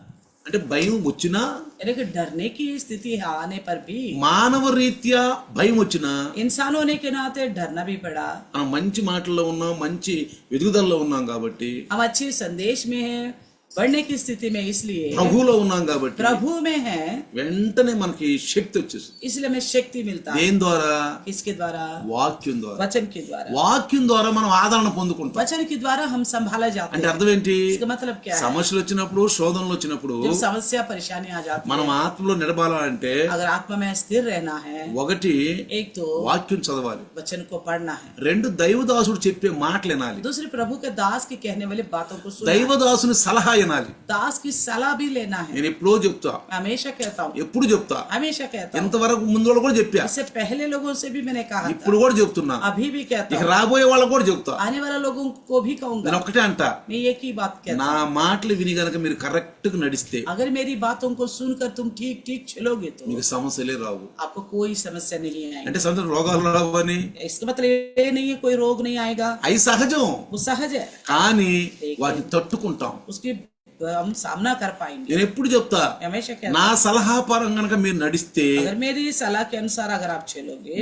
అంటే భయం వచ్చినా, यानी कि डरने की स्थिति आने पर भी, మానవ రీత్యా భయం వచ్చినా, इंसान होने के नाते डरना भी पड़ा। మనం మంచి మాటల్లో ఉన్నాం, మంచి ఎదుగుదలలో ఉన్నాం కాబట్టి, हम अच्छे संदेश में हैं, बढ़ने की स्थिति में, इसलिए ప్రభువులో ఉన్నాం కాబట్టి प्रभु में है, వెంటనే మనకి శక్తి వచ్చేస్తుంది. इसलिए हमें शक्ति मिलता है। దేని ద్వారా, किसके द्वारा, వాక్యం ద్వారా. वचन के द्वारा। వాక్యం ద్వారా మనం ఆదరణ పొందుకుంటాం. वचन के द्वारा हम संभाला जाते అంటే हैं। అర్థం ఏంటి, इसका मतलब क्या है, సమస్యలు వచ్చినప్పుడు, శోధనలు వచ్చినప్పుడు जब समस्या परेशानी आ जाती మనం है, ఆత్మలో నిలబాలంటే अगर आत्मा में स्थिर रहना है, ఒకటి एक तो వాక్యం చదవాలి, वचन को पढ़ना है, రెండు దైవదాసుడు చెప్పే మాటలు వినాలి, दूसरे प्रभु के दास के कहने वाली बातों को सुनना है, దైవదాసుని సలహా వినాలి. दास की सलाह भी लेना है. నేను ఎప్పుడో చెప్తా, मैं हमेशा कहता हूँ, ఎప్పుడు చెప్తా, हमेशा कहता हूँ. ఎంతవరకు ముందు వాళ్ళు కూడా చెప్పా, इससे पहले लोगों से भी मैंने कहा था, ఇప్పుడు కూడా చెప్తున్నా, अभी भी कहता ఇక हूँ, రాబోయే వాళ్ళకు కూడా చెప్తా. आने वाला लोगों को भी कहूंगा. నేను ఒకటే అంట, मैं एक ही बात कहता నా మాటలు విని గనక మీరు కరెక్ట్ గా నడిస్తే हूँ, अगर मेरी बातों को सुनकर तुम ठीक ठीक चलोगे तो మీకు సమస్యలే రావు. आपको कोई समस्या नहीं आएगी. అంటే సమస్య రోగాలు రావని इसका मतलब ये नहीं है कोई रोग नहीं आएगा, అవి సహజం, वो सहज है, కానీ వాటిని తట్టుకుంటాం. उसकी हम सामना कर पाएंगे. నేను ఎప్పుడు చెప్తా, मैं हमेशा कहता నా సలహా పరం గనక మీరు నడిస్తే हूँ, अगर मेरी सलाह के अनुसार अगर आप चलोगे,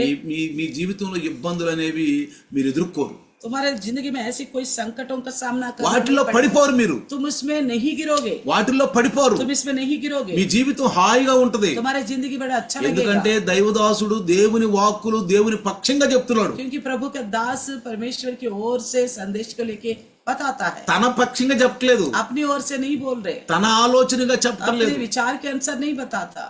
మీ జీవితంలో ఇబ్బందులు అనేవి మీరు ఎదుర్కోరు, तुम्हारे जिंदगी में ऐसी कोई संकटों का सामना వాటిల్లో करना పడిపోరు. మీరు तुम उसमें नहीं गिरोगे, వాటిల్లో పడిపోరు, तुम इसमें नहीं गिरोगे, మీ జీవితం హాయిగా ఉంటది. तुम्हारी जिंदगी बड़ा अच्छा ఎందుకంటే लगेगा, దైవదాసుడు దేవుని వాక్కులు దేవుని పక్షంగా చెప్తున్నాడు, क्योंकि प्रभु का दास परमेश्वर की ओर से संदेश को लेके बताता है, తన పక్షంగా చెప్పట్లేదు, अपनी ओर से नहीं बोल रहे, తన ఆలోచనగా చెప్పటం अपने లేదు. विचार के अनुसार नहीं बताता.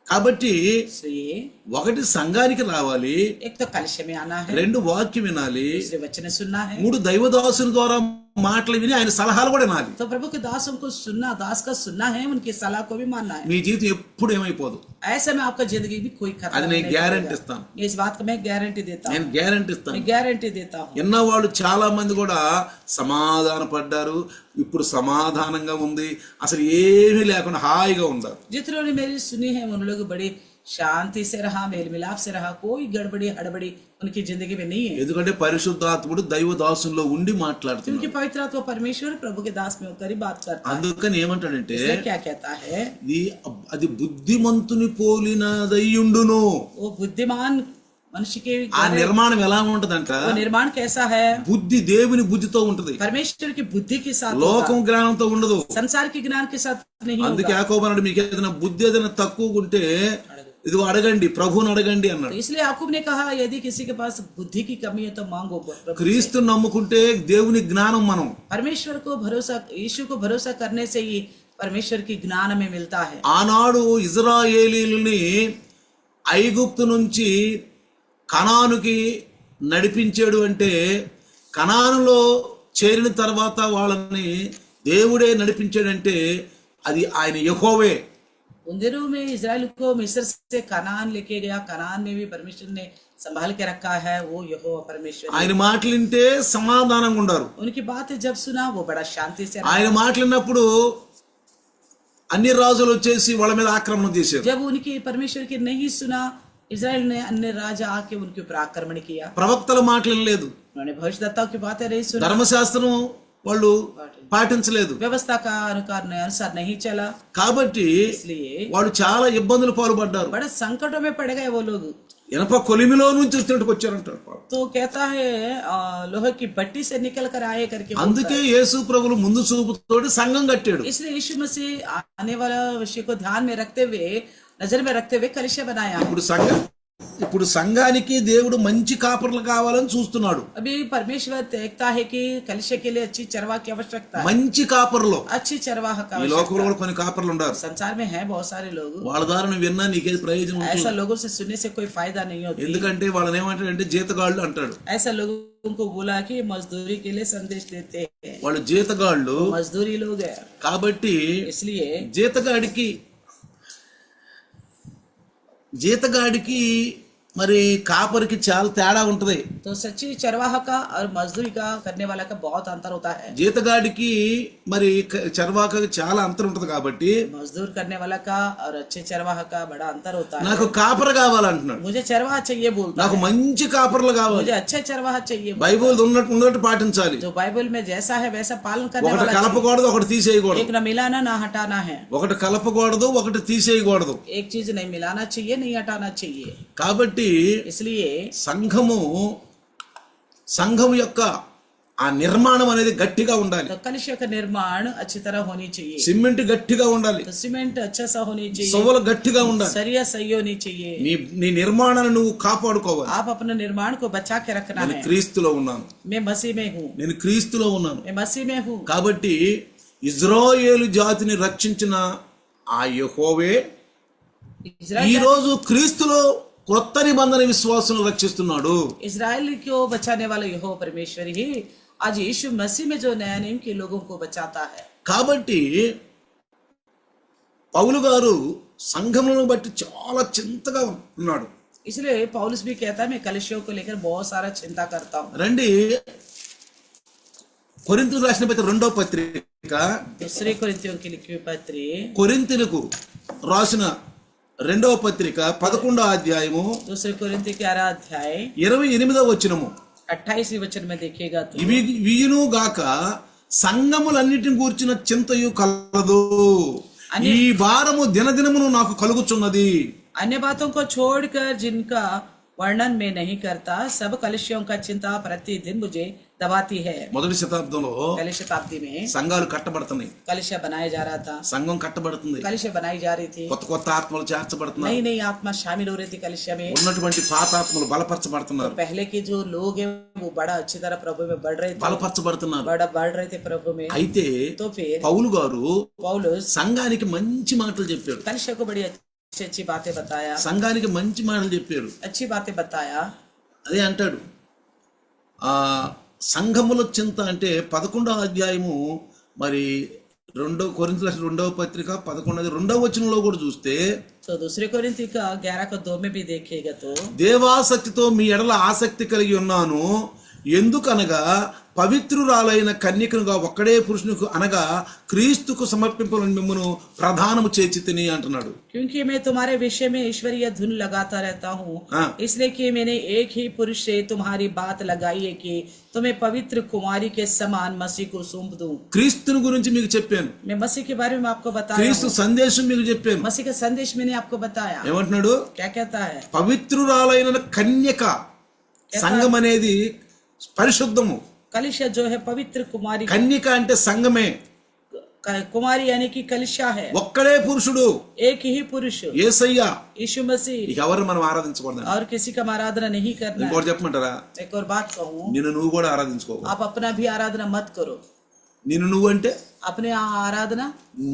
కాబట్టి इसलिए ఒకటి సంఘానికి రావాలి, एक तो कलिशे में आना है, రెండు వాక్యం వినాలి, दूसरे वचन सुनना है, మూడు దైవదాసుని ద్వారా మాటలు విని ఆయన సలహాలు కూడా వినాలి. तो प्रभु के दासों को सुनना, दास का सुनना है, उनकी सलाह को भी मानना है. మీ జీవితం ఎప్పుడు ఏమైపోదు, ऐसे में आपका जिंदगी भी कोई खतरा అది నేను नहीं గ్యారంటీ होगा. ఇస్తాను, इस बात को मैं गारंटी देता हूँ, నేను గ్యారంటీ ఇస్తాను. मैं गारंटी देता हूँ. ఎన్నో వాళ్ళు చాలా మంది కూడా సమాధాన పడ్డారు, ఇప్పుడు సమాధానంగా ఉంది, అసలు ఏమీ లేకుండా హాయిగా ఉన్నారు. जितनों ने मेरी सुनी है उन लोग बड़ी शांति से रहा, मेल मिलाप से रहा, कोई गड़बड़ी हड़बड़ी उनकी जिंदगी में नहीं है, ఎందుకంటే పరిశుద్ధాత్ముడు దైవదాసుల్లో ఉండి మాట్లాడుతున్నాడు. क्योंकि पवित्र आत्मा परमेश्वर प्रभु के दास में होकर ही बात करता है. అందుకని ఏమంటాడంటే इसलिए क्या कहता है, అది బుద్ధిమంతుని పోలినదయ్యుండును. वो बुद्धिमान मनुष्य के ఆ నిర్మాణం ఎలా ఉంటదంట, वो निर्माण कैसा है, బుద్ధి దేవుని బుద్ధితో ఉంటది, परमेश्वर की बुद्धि के साथ होगा, లోకం జ్ఞానంతో ఉండదు. संसार के ज्ञान के साथ नहीं అందుకే होगा. యాకోబు అన్నాడు, మీకు ఏదైనా బుద్ధి ఏదైనా తక్కువ ఉంటే ఇదిగో అడగండి, ప్రభువుని అడగండి అన్నాడు. तो इसलिए याकूब ने कहा यदि किसी के पास बुद्धि की कमी है तो मांगो प्रभु से. క్రీస్తుని నమ్ముకుంటే దేవుని జ్ఞానం మనం, परमेश्वर को भरोसा, यीशु को भरोसा करने से ही परमेश्वर की ज्ञान हमें मिलता है. ఆనాడు ఇజ్రాయేలీయుల్ని ఐగుప్తు నుంచి కనానుకి నడిపించాడు అంటే, కనానులో చేరిన తర్వాత వాళ్ళని దేవుడే నడిపించాడంటే అది ఆయన యెహోవే. उन दिनों में इजराइल को मिस्र से कनान लेके गया, कनान में भी परमेश्वर ने संभाल के रखा है, वो यहोवा परमेश्वर है. ఆయన మాటలు వింటే సమాధానంగా ఉండారు. उनकी बातें जब सुना वो बड़ा शांति से रहा. ఆయన మాటలు విన్నప్పుడు అన్ని రాజులు వచ్చేసి వాళ్ళ మీద ఆక్రమణ చేశారు. जब उनकी परमेश्वर की नहीं सुना, इजराइल ने अन्य राजा आके उनके ऊपर आक्रमण किया. ప్రవక్తల మాటలు వినలేదు, उन्होंने भविष्यद्वक्ताओं की बातें नहीं सुना, ధర్మశాస్త్రం వాళ్ళు పాటించలేదు. व्यवस्था का अनुसार नहीं चला, కాబట్టి इसलिए వాళ్ళు చాలా ఇబ్బందులు పాల్పడ్డారు. बड़े संकटों में पड़ गए वो लोग. ఇనప కొలిమిలో నుంచి వచ్చినట్టుకు వచ్చారంటారు. तो कहता है लोहे की भट्टी से निकल कर आए करके बोलता అందుకే యేసు ప్రభులు ముందు చూపుతోటి సంఘం కట్టాడు. है. इसलिए यीशु मसीह आने वाला विषय को ध्यान में रखते हुए, नजर में रखते हुए कलिशा बनाया. ఇప్పుడు సంఘానికి దేవుడు మంచి కాపర్లు కావాలని చూస్తున్నాడు. अभी परमेश्वर देखता है कि कलिशा के लिए अच्छी चरवाह की आवश्यकता है, మంచి కాపర్లు अच्छी चरवाह का ఈ आवश्यकता లోకంలో కూడా కొన్ని కాపర్లు ఉన్నారు. है. संसार में है बहुत सारे लोग, వాళ్ళ ద్వారా నువ్వు విన్నా నీకేది ప్రయోజనం ఉంటుంది. ऐसा लोगों से सुनने से कोई फायदा नहीं होती. ఎందుకంటే వాళ్ళని ఏమంటాడంటే జీతగాళ్ళు అంటాడు. ऐसा लोगों को बोला कि मजदूरी के लिए संदेश देते हैं, వాళ్ళు జీతగాళ్ళు मजदूरी लोग है. కాబట్టి इसलिए జీతగాడికి మరి కాపరికి చాలా తేడా ఉంటది. तो सच्ची चरवाह का और मजदूरी का करने वाला का बहुत अंतर होता है. జీతగాడికి మరి చర్వాకకి చాలా అంతరం ఉంటది. కాబట్టి मजदूर करने वाला का और अच्छे चरवाह का बड़ा अंतर होता है. నాకు కాపర కావాలంటున్నాడు. मुझे चरवाह चाहिए बोलता నాకు है, మంచి కాపర్లు కావాలి. मुझे अच्छे चरवाह चाहिए. బైబిల్ ఉన్నట్టు పాటించాలి. जो बाइबल में जैसा है वैसा पालन करने ఒకటి वाला चाहिए. కలపకూడదు, ఒకటి తీసేయకూడదు. एक न मिलाना ना हटाना है, ఒకటి కలపకూడదు, ఒకటి తీసేయకూడదు. एक चीज नहीं मिलाना चाहिए, नहीं हटाना चाहिए. కాబట్టి इसलिए సంఘము యొక్క ఆ నిర్మాణం అనేది గట్టిగా ఉండాలి. तो कलिशा का निर्माण अच्छी तरह होनी चाहिए. సిమెంట్ గట్టిగా ఉండాలి, तो सीमेंट अच्छा सा होनी चाहिए, సొవలు గట్టిగా ఉండాలి. सरिया सही होनी चाहिए. నీ నిర్మాణాన్ని నువ్వు కాపాడుకోవాలి. आप अपने निर्माण को बचा के रखना నేను है. క్రీస్తులో ఉన్నాను, मैं मसीह में हूँ, నేను క్రీస్తులో ఉన్నాను. मैं मसीह में हूँ. కాబట్టి ఇజ్రాయేలు జాతిని రక్షించిన ఆ యెహోవే ఈ इजराइल రోజు క్రీస్తులో కొత్త నిబంధన విశ్వాసులను రక్షిస్తున్నాడు. इजराइल को बचाने वाला यहोवा परमेश्वर ही आज यीशु मसीह में जो नया नियम के लोगों को बचाता है. కాబట్టి పౌలు గారు సంఘములను బట్టి చాలా చింతగా ఉన్నాడు. इसलिए पौलुस भी कहता है मैं कलीसियों को लेकर बहुत सारा चिंता करता हूँ। రండి కొరింథీయులకు రాసిన రెండో పత్రిక, दूसरे कोरिन्थियों की लिखी हुई पत्री, కొరింథీయులకు రాసిన రెండవ పత్రిక 11వ అధ్యాయము दूसरे कोरिन्थी 11 अध्याय 28వ వచనము. 28वें वचन में देखिएगा तो ఇవియును గాక సంఘములన్నిటిని గూర్చిన చింతయు కలదు, ఈ భారము దినదినమును నాకు కలుగుచున్నది. अन्य बातों को छोड़कर जिनका वर्णन में नहीं करता, सब कलिसियों का चिंता प्रतिदिन मुझे दबाती है। మొదటి శతాబ్దంలో पहली शताब्दी में సంఘాలు కట్టబడుతున్నాయి, कलिसिया बनाया जा रहा था, సంఘం కట్టబడుతుంది, कलिसिया बनाई जा रही थी, కొత్త కొత్త ఆత్మలు చేర్చబడుతున్నారు, नई नई आत्मा शामिल हो रही थी कलिसिया में। ఉన్నటువంటి పాత ఆత్మలు బలపరచబడుతున్నారు, पहले के जो लोग हैं वो बड़ा अच्छी तरह प्रभु में बढ़ रहे थे, బలపరచబడుతున్నారు. बड़ा बढ़ रहे थे प्रभु में। అయితే तो फिर పౌలు గారు पौलुस సంఘానికి మంచి మాటలు చెప్పాడు, कलिसिया को बड़ी अच्छी अच्छी बातें बताया, సంఘానికి మంచి మాటలు చెప్పాడు. अच्छी बातें बताया। అదే అంటాడు, ఆ సంఘముల చింత అంటే 11వ అధ్యాయము మరి కొరింథీయులకు రెండవ పత్రిక 11వ వచనంలో కూడా చూస్తే, तो दूसरे कोरिन्थी का 11:2 में भी देखिएगा तो దేవాసక్తితో మీ ఎడల ఆసక్తి కలిగి ఉన్నాను, ఎందుకనగా పవిత్రురాలైన కన్యకనుగా ఒక్కడే పురుషునికి అనగా క్రీస్తుకు సమర్పింపని మిమ్మును ప్రధానము చేచితిని అంటున్నాడు. क्योंकि मैं तुम्हारे विषय में ईश्वरीय धुन लगाता रहता हूँ, हाँ। इसलिए कि मैंने एक ही पुरुष से तुम्हारी बात लगाई है कि तुम्हें पवित्र कुमारी के समान मसीह को सौंप दूं। క్రీస్తుని గురించి మీకు చెప్పాను, मैं मसीह के बारे में आपको बताया క్రీస్తు हूँ। సందేశం మీకు చెప్పాను. मसीह का संदेश मैंने आपको बताया। ఏమంటున్నాడు? क्या कहता है? పవిత్రురాలైన కన్యక, సంఘం అనేది పరిశుద్ధము, कलिशा जो है पवित्र कुमारी, కన్యక అంటే సంఘమే, कुमारी यानी कि कलिशा है, ఒక్కడే పురుషుడు एक ही पुरुष యేసయ్య. यीशु मसीह, ఇక ఎవరు మనం ఆరాధించకూడదు. और किसी का आराधना नहीं करना है। ఇంకోటి చెప్పమంటారా? एक और बात कहूँ, నిన్ను నువ్వు కూడా ఆరాధించుకో. आप अपना भी आराधना मत करो। నిన్ను నువ్వు అంటే अपने आराधना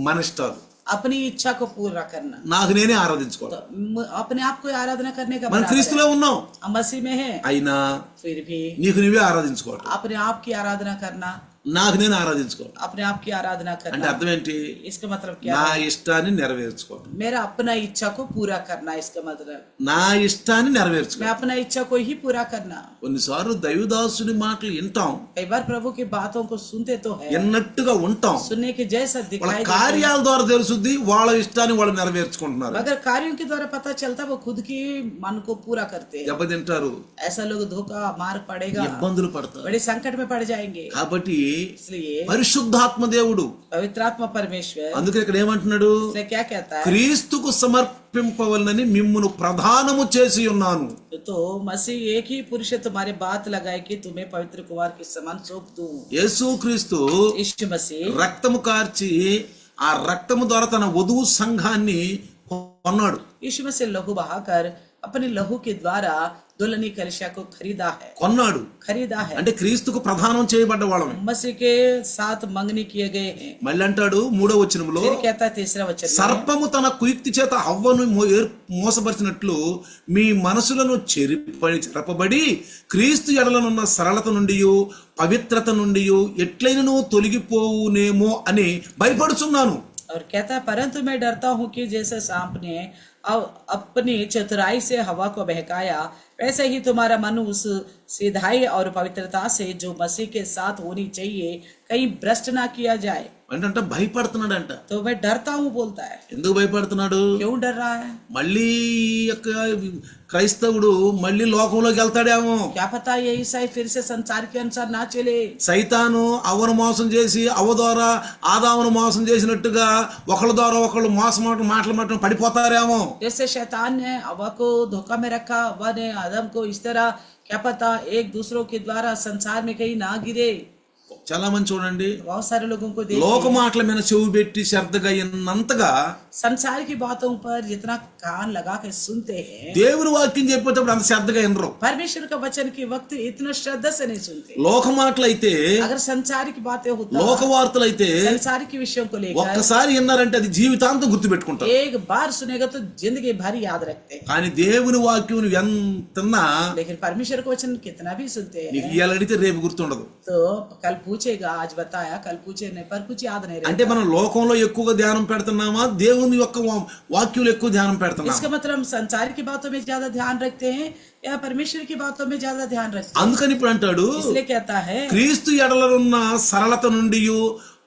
మన ఇష్టాలు, अपनी इच्छा को पूरा करना, నాకు నేనే ఆరాధించుకోవాలి. तो अपने आप को आराधना करने का మనం बराबर క్రీస్తులో ఉన్నాం, है। हम मसीह में है, అయినా फिर भी నీకు నువ్వే ఆరాధించుకోవాలి, अपने आप की आराधना करना, నాకు నేను ఆరాధించుకోవాలి. अपने आप की आराधना అంటే करना, అర్థం ఏంటి? इसका मतलब क्या నా है? ఇష్టాన్ని నెరవేర్చుకోవాలి, मेरा अपना इच्छा को पूरा करना, इसका मतलब నా ఇష్టాన్ని मैं నెరవేర్చుకోవాలి. अपना इच्छा को ही पूरा करना। కొన్నిసార్లు దైవదాసుని మాటలు వింటాం, कई बार प्रभु की बातों को सुनते तो है, విన్నట్టుగా ఉంటాం, सुनने के जैसा వాళ్ళ दिखाई देते हैं, కార్యాల ద్వారా తెలుసుద్ది వాళ్ళ ఇష్టాన్ని వాళ్ళు నెరవేర్చుకుంటున్నారు. मगर कार्यों के द्वारा पता चलता वो खुद की मन को पूरा करते हैं। దెబ్బతింటారు, ऐसा लोग धोखा मार पड़ेगा, ఇబ్బందులు పడతారు. बड़े संकट में पड़ जाएंगे। కాబట్టి इसलिए పరిశుద్ధాత్మ దేవుడు पवित्रात्मा परमेश्वर అందుకే ఇక్కడ ఏమంటున్నాడు? इसलिए क्या कहता है? క్రీస్తుకు సమర్పింపవలనని మిమ్మును ప్రధానము చేసి ఉన్నాను. तो मसीह एक ही पुरुष है तुम्हारे बात लगाए कि तुम्हें पवित्र कुमार के समान सौंप दूं। యేసు క్రీస్తు यीशु मसीह రక్తము కార్చి ఆ రక్తము ద్వారా తన వధువు సంఘాన్ని కొన్నాడు. यीशु मसीह लहू बहाकर अपने लहू के द्वारा दुल्हनी कलिशा को खरीदा है, కొన్నాడు खरीदा है। అంటే క్రీస్తుకు ప్రధానం చేయబడ్డ వాళ్ళమే. मसीह के साथ मंगनी किए गए हैं। మళ్ళీ అంటాడు 3వ వచనంలో, फिर कहता है 3रा वचन में, సర్పము తన కుయుక్తి చేత హవ్వను మోసపరిచినట్లు మీ మనసులను చెరపబడి క్రీస్తు ఎడలనున్న సరళత నుండి పవిత్రత నుండి ఎట్లైనను తొలగిపోవునేమో అని భయపడుచున్నాను. और कहता है परंतु मैं डरता हूँ कि जैसे सांप ने अपनी चतुराई से हवा को बहकाया, वैसे ही तुम्हारा मन उस सीधाई और पवित्रता से जो मसीह के साथ होनी चाहिए कहीं भ्रष्ट ना किया जाए। అంటే భయపడుతున్నాడంట. तो मैं डरता हूँ बोलता है। ఎందుకు భయపడుతున్నాడు? क्यों डर रहा है? మళ్ళీ యొక్క క్రైస్తవుడు మళ్ళీ లోకంలోకి వెళ్తాడేమో. क्या पता ये ईसाई फिर से संसार के अनुसार ना चले। సైతాను అవ్వను మోసం చేసి అవ్వ ద్వారా ఆదామును మోసం చేసినట్టుగా ఒకళ్ళ ద్వారా ఒకళ్ళు మాటలు పడిపోతారేమో. जैसे शैतान ने हवा को धोखा में रखा, हवा ने आदम को इस तरह, क्या पता एक दूसरों के द्वारा संसार में कहीं ना गिरे। చాలా మంది చూడండి, बहुत सारे लोगों को లోక देखिए, మాటల మీద చెవి పెట్టి శ్రద్ధగా విన్నంతగా संसार की बातों पर जितना कान लगा के सुनते हैं, దేవుని వాక్యం చెప్పేటప్పుడు అంత శ్రద్ధగా వినరు. परमेश्वर का वचन के वक्त इतना श्रद्धा से नहीं सुनते। లోక మాటలు అయితే, अगर संसार की बातें होता, లోక వార్తలు అయితే संसार के विषयों को लेकर ఒక్కసారి విన్నారంటే అది జీవితాంతం గుర్తుపెట్టుకుంటారు. एक बार सुनेगा तो जिंदगी भर याद रखते हैं। కానీ దేవుని వాక్యం ఎంతన్నా लेकिन परमेश्वर का वचन कितना भी सुनते నీకు हैं ఇవాళ అడిగితే రేపు గుర్తుండదు. तो कल पूछेगा, आज बताया, कल पूछने पर कुछ याद नहीं అంటే रहेगा। మనం లోకంలో ఎక్కువగా ధ్యానం పెడుతున్నామా, దేవుని యొక్క వాక్యులు ఎక్కువ ధ్యానం పెడుతున్నామా? इसका मतलब हम संसार की बातों में ज्यादा ध्यान रखते हैं या परमेश्वर की बातों में ज्यादा ध्यान रखते हैं? అందుకని ఇప్పుడు అంటాడు, इसलिए कहता है క్రీస్తు ఎడలనున్న సరళత నుండి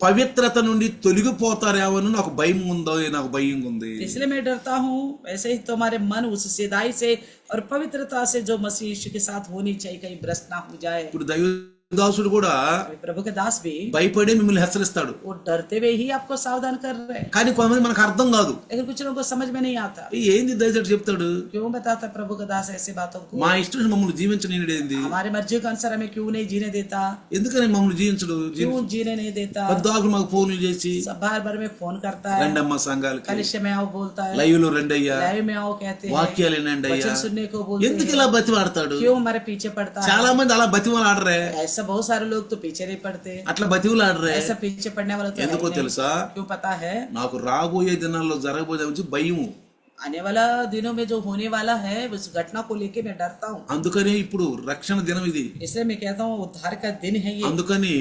పవిత్రత నుండి తొలగిపోతారేమని నాకు భయం ఉందో, నాకు భయం ఉంది. इसलिए मैं डरता हूँ वैसे ही तुम्हारे मन उस सीधाई से और पवित्रता से जो मसीह यीशु के साथ होनी चाहिए कहीं भ्रष्ट ना हो जाए। ఇప్పుడు దైవదాసుడు కూడా अभी प्रभु के दास भी భయపడే మిమ్మల్ని హెచ్చరిస్తాడు, वो डरते हुए ही आपको सावधान कर रहे हैं, కానీ కొంతమంది మనకు అర్థం కాదు. लेकिन कुछ लोगों को समझ में नहीं आता। ఏంది దైవదాసుడు చెప్తాడు, क्यों बताता प्रभु का दास ऐसी बातों को? మా ఇష్టం మమ్మల్ని జీవించనేది, हमारे मर्जी के अनुसार हमें क्यों नहीं जीने देता? ఎందుకని మమ్మల్ని జీవించడు? क्यों जीने नहीं देता? పద్దాకులు మాకు ఫోన్లు చేసి बार बार में फोन करता है, రండమ్మ సంఘాలకి, कलिशे में आओ बोलता है, లైవ్ లో రండయ్యా, लाइव में आओ कहते हैं, వాక్యాలు వినండి అయ్యా, वचन सुनने को बोलते ఎందుకు हैं। ఇలా బతివాడతాడు? क्यों हमारे पीछे पड़ता है? చాలా మంది అలా బతివాలు ఆడరే, ऐसा बहुत सारे लोग तो पीछे नहीं पड़ते, అట్లా బతివులు ఆడరే. ऐसा पीछे पड़ने वाला तो है ఎందుకో ही नहीं। తెలుసా, क्यों पता है? నాకు రాబోయే దినాల్లో జరగబోయే గురించి భయం. आने वाला दिनों में जो होने वाला है उस घटना को लेके मैं डरता हूँ। అందుకనే ఇప్పుడు రక్షణ దినం ఇది. इसलिए मैं कहता हूँ उद्धार का दिन है ये। అందుకని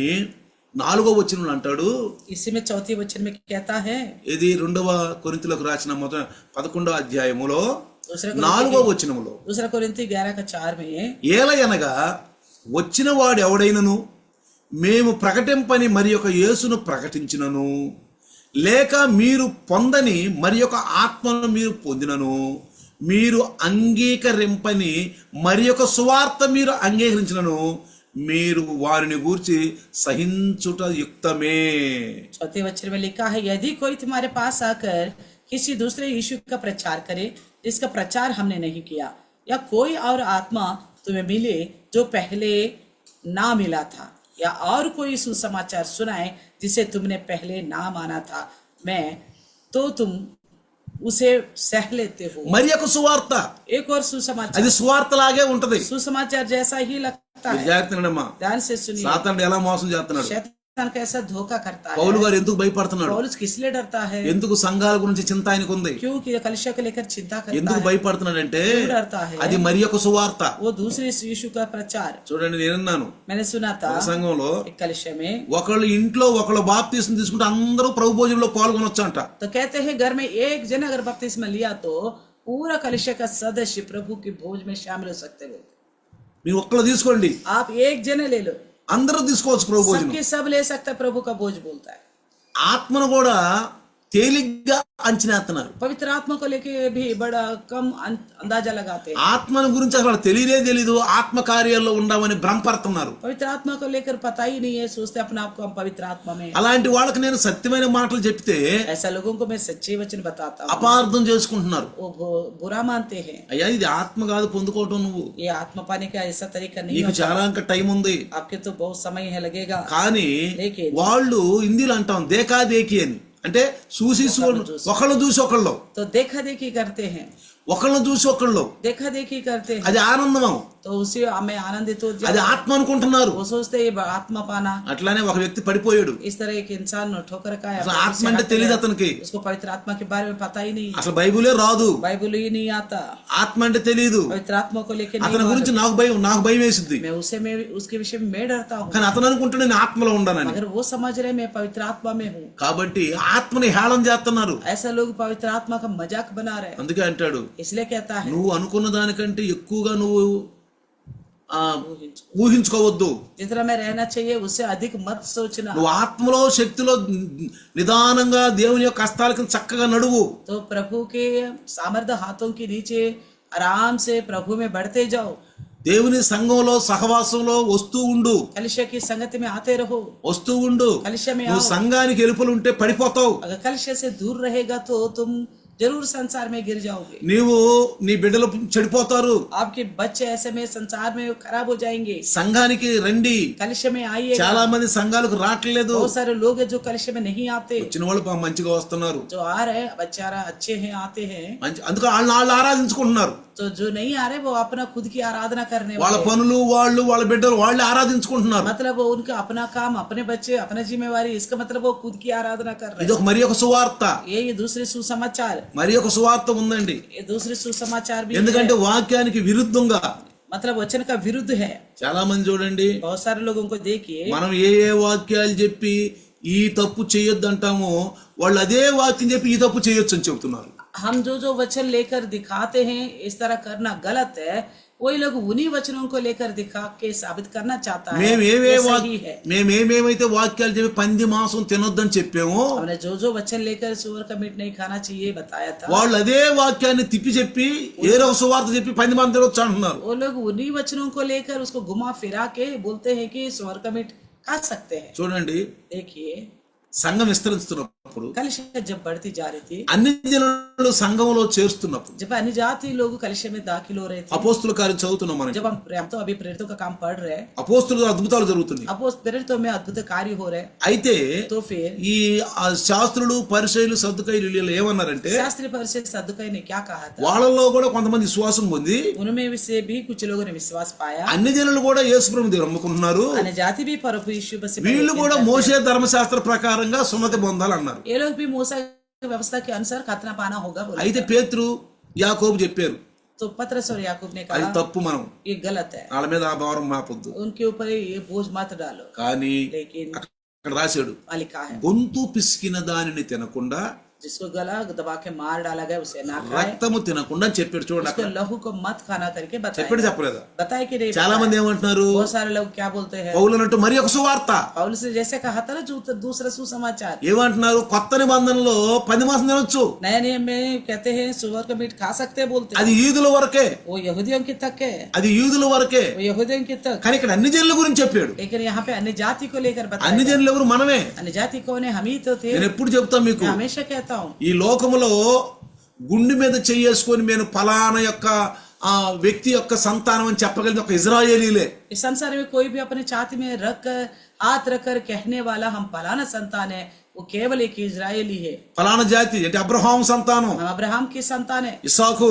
4వ వచనంలో అంటాడు, इसी में चौथी वचन में कहता है, ఇది 2వ కొరింథీయులకు రాసిన 11వ అధ్యాయములో दूसरा 4వ వచనములో, कोरिन्थी 11:4 में, ఏలయనగా వచ్చిన వాడు ఎవడైనను మేము ప్రకటింపని మరి ఒక యేసును ప్రకటించినను, లేక మీరు పొందని మరి ఒక ఆత్మను మీరు పొందినను, మీరు అంగీకరింపని మరి ఒక సువార్త మీరు అంగీకరించినను, మీరు వారిని గూర్చి సహించుట యుక్తమే. चौथे वचन में लिखा है, यदि कोई तुम्हारे पास आकर किसी दूसरे यीशु का प्रचार करे जिसका प्रचार हमने नहीं किया, या कोई और आत्मा तुम्हें मिले जो पहले ना मिला था, या और कोई सुसमाचार सुनाए जिसे तुमने पहले ना माना था, तो तुम उसे सह लेते हो। మరి ఒక సువార్త, एक और सुसमाचार, అది సువార్త లాగే ఉంటది. सुसमाचार जैसा ही लगता है। జాగ్రత్తనమ్మా, ध्यान से सुनिए, సాతానుడు ఎలా మోసం చేస్తున్నాడు. शैतान कैसा धोखा करता है। పౌలు గారు ఎందుకు భయపడుతున్నాడు? पौलुस किस लिए डरता है? ఎందుకు సంఘాల గురించి చింత ఆయనకు ఉంది? क्योंकि कलीसिया को लेकर चिंता करता ఎందుకు है। భయపడుతున్నాడంటే क्यों डरता है? అది మరి ఒక సువార్త. वो दूसरे यीशु का प्रचार। చూడండి, నేనన్నాను मैंने सुना था ఒక సంఘంలో एक कलीसिया में, ఒకళ్ళు ఇంట్లో ఒకళ్ళు బాప్తీసం తీసుకుంటే అందరూ ప్రభు భోజనంలో పాల్గొనొచ్చు అంట. तो कहते हैं घर में एक जन अगर बपतिस्मा लिया तो पूरा कलीसिया का सदस्य प्रभु की भोज में शामिल हो सकते हो। మీరు ఒక్కళ్ళు తీసుకోండి, आप एक जन ले लो, అందరూ తీసుకోవచ్చు ప్రభు భోజనం. सबके सब ले सकता है, प्रभु का भोज बोलता है। ఆత్మను కూడా తేలిగ్గా అంచనేస్తున్నారు. पवित्र आत्मा को लेके भी बड़ा कम अंदाजा लगाते हैं। ఆత్మను గురించి అసలు తెలియనే తెలీదు, ఆత్మ కార్యాల్లో ఉండమని భ్రమపడుతున్నారు. पवित्र आत्मा को लेकर पता ही नहीं है, सोचते अपने आप को हम पवित्र आत्मा में। అలాంటి వాళ్ళకి నేను సత్యమైన మాటలు చెప్తే ऐसा लोगों को मैं सच्चे वचन बताता हूँ, అపార్థం చేసుకుంటున్నారు. वो बुरा मानते हैं। అయ్యా ఇది ఆత్మ కాదు పొందుకోవటం, నువ్వు ये आत्मा पाने का ऐसा तरीका नहीं నీకు होता। చాలా ఇంకా టైం ఉంది. आपके तो बहुत समय है लगेगा। కానీ लेकिन వాళ్ళు హిందీలో అంటాం దేకాదేకి అని, అంటే చూసి ఒకళ్ళు చూసి ఒకళ్ళు, तो देखा देखी करते हैं, ఒకళ్ళని చూసి ఒకళ్ళు, देखा देखी करते हैं, అది ఆనందం, तो उसी में आनंदित हो అది जाते हैं। ఆత్మ అనుకుంటున్నారు. वो सोचते हैं ये आत्मा पाना। అట్లానే ఒక వ్యక్తి పడిపోయాడు. इस तरह एक इंसान ठोकर का है, అసలు ఆత్మ అంటే తెలియదు అతనికి, उसको पवित्र आत्मा के बारे में पता ही नहीं, అసలు బైబిలే రాదు, बाइबल ही नहीं आता, ఆత్మ అంటే తెలియదు. पवित्र आत्मा को लेकर అతని नहीं గురించి నాకు భయం వేసింది. मैं उसके विषय में मैं डरता हूँ, కానీ అతను అనుకుంటే నేను ఆత్మలో ఉండానని. मगर वो समझ रहे मैं पवित्र आत्मा में हूँ। కాబట్టి ఆత్మని హేళన చేస్తున్నారు. ऐसा लोग पवित्र आत्मा का मजाक बना रहे हैं। అందుకే అంటాడు, इसलिए कहता है నువ్వు అనుకున్న దానికంటే ఎక్కువగా నువ్వు ఊహించుకోవద్దు. जितना में रहना चाहिए उससे अधिक मत सोचना। నువ్వు ఆత్మలో శక్తిలో నిదానంగా దేవుని యొక్క హస్తాలకు చక్కగా నడువు. तो प्रभु के सामर्थ्य हाथों के नीचे आराम से प्रभु में बढ़ते जाओ। దేవుని సంఘంలో సహవాసంలో వస్తూ ఉండు, कलिशा की संगति में आते रहो, వస్తూ ఉండు. कलिशा में నువ్వు आओ। సంఘానికి ఎలుపలు ఉంటే పడిపోతావు. अगर कलिशा से दूर रहेगा तो तुम जरूर संसार में गिर जाओगे। నీవు నీ బిడ్డలు చెడిపోతారు. आपके बच्चे ऐसे में संसार में खराब हो जाएंगे। సంఘానికి రండి. कलिशा में आइए। చాలా మంది సంఘాలకు రావట్లేదు. बहुत सारे लोग हैं जो कलिशा में नहीं आते, వచ్చిన వాళ్ళు మంచిగా వస్తున్నారు, जो आ रहे हैं बच्चारा अच्छे हैं, आते हैं, అందుకే వాళ్ళు ఆరాధించుకుంటున్నారు. तो जो नहीं आ रहे वो अपना खुद की आराधना करने వాళ్ళ वाले, పనులు వాళ్ళు వాళ్ళ బిడ్డలు వాళ్ళే ఆరాధించుకుంటున్నారు. मतलब वो उनका अपना काम, अपने बच्चे, अपना जिम्मेवारी, इसका मतलब वो खुद की आराधना कर रहे ఇది ఒక మరి ఒక సువార్త, हैं। ये दूसरे सुसमाचार, మరి ఒక సువార్త ఉందండి. ये दूसरे सुसमाचार भी ఎందుకంటే వాక్యానికి విరుద్ధంగా है। मतलब वचन का विरुद्ध है। చాలా మంది చూడండి, बहुत सारे लोगों को देखिए, మనం ఏ ఏ వాక్యాలు చెప్పి ఈ తప్పు చేయొద్దు అంటామో వాళ్ళు అదే వాక్యం చెప్పి ఈ తప్పు చేయొచ్చు అని చెబుతున్నారు. हम जो वचन लेकर दिखाते हैं इस तरह करना गलत है, वही लोग उन्हीं वचनों को लेकर दिखा के साबित करना चाहता है ये सही है। మేమేమైతే వాక్యాలు చెప్పి పంది మాంసం తినొద్దని చెప్పామో हमने जो वचन लेकर सुअर का मीट नहीं खाना चाहिए बताया था, వాళ్ళు అదే వాక్యాన్ని తిప్పి చెప్పి ఏదో ఒక సువార్త చెప్పి పంది మాంసం తినొచ్చు అంటున్నారు. वो लोग उन्हीं वचनों को लेकर उसको घुमा फिरा के बोलते हैं कि सुअर का मीट खा सकते हैं। చూడండి, देखिए, సంఘం విస్తరిస్తున్నప్పుడు, कलिशा जब बढ़ती जा रही थी, అన్ని జనులు సంఘంలో చేరుస్తున్నప్పుడు, जब अन्य जाति लोग कलिशा में दाखिल हो रहे थे, అపోస్తుల కార్యం చదువుతున్నాం మనం. जब हम तो अभी प्रेरितों का काम पढ़ रहे हैं, అపోస్తుల అద్భుతాలు జరుగుతున్నాయి. अब उस प्रेरितों में अद्भुत कार्य हो रहे हैं, అయితే तो फिर ఈ శాస్త్రులు పరిసయ్యులు సద్దుకయ్యులు వీళ్ళు ఏమన్నారంటే, शास्त्री परिषद सद्दुकाई ने क्या कहा था, వాళ్ళలో కూడా కొంతమంది విశ్వాసం పొంది उनमें से भी कुछ लोगों ने विश्वास पाया, అన్ని జనులు కూడా యేసుప్రభుని దగ్గర నమ్ముకుంటున్నారు, अन्य जाति भी प्रभु यीशु मसीह पर వీళ్ళు यकीन కూడా करते మోషే ధర్మశాస్త్ర ప్రకారంగా సున్నతి పొందాలన్నారు. हैं। ये लोग भी मूसा की व्यवस्था के अनुसार खतना पाना होगा बोले। అయితే పేతురు యాకోబు చెప్పారు, तो पतरस और याकूब ने అది कहा తప్పు, మనం ये गलत है, వాళ్ళ మీద ఆ భారం మాపొద్దు. उनके ऊपर ये बोझ मत डालो। కానీ लेकिन అక్కడ రాశాడు, वहाँ लिखा है గొంతు పిసికిన దానిని తినకుండా जिसको गला दबा के मार डाला गया उसे ना खाए, రక్తము తినకుండా అని చెప్పాడు. చూడండి, उसको అక్కడ लहू को मत खाना करके చెప్పాడు बताया। చెప్పలేదా? बताए कि नहीं చాలా बताया? మంది ఏమంటున్నారు, बहुत सारे लोग क्या बोलते हैं, పౌలు అన్నట్టు మరి ఒక సువార్త पौलुस ने जैसे कहा था ना जो दूसरा सुसमाचार, ఏమంటున్నారు, కొత్త నిబంధనలో 10 మాసం తినొచ్చు, नए नियम में कहते हैं सुअर का मीट खा सकते हैं बोलते हैं, అది యూదుల వరకే, वो यहूदियों की तक है, అది యూదుల వరకే. वो यहूदियों की तक। కానీ ఇక్కడ అన్ని జనుల గురించి చెప్పాడు. लेकिन यहाँ पे अन्य जाति को लेकर అన్ని बताया, జనులు ఎవరు? మనమే. अन्य जाति कौन है? हम ही तो थे। నేను ఎప్పుడు చెప్తా మీకు, मैं हमेशा कहता हूँ, ఈ లోకములో గుండె మీద చెయ్యేసుకొని నేను ఫలానా యొక్క ఆ వ్యక్తి యొక్క సంతానం అని చెప్పగలిగిన ఒక ఇజ్రాయేలీలే. इस संसार में कोई भी अपने छाती में रख कर हाथ रख कर कहने वाला हम फलाना संतान है, वो केवल एक इजरायली है। ఫలానా జాతి అంటే అబ్రహాం సంతానం हम अब्राहम की संतान है, ఇస్సాకు,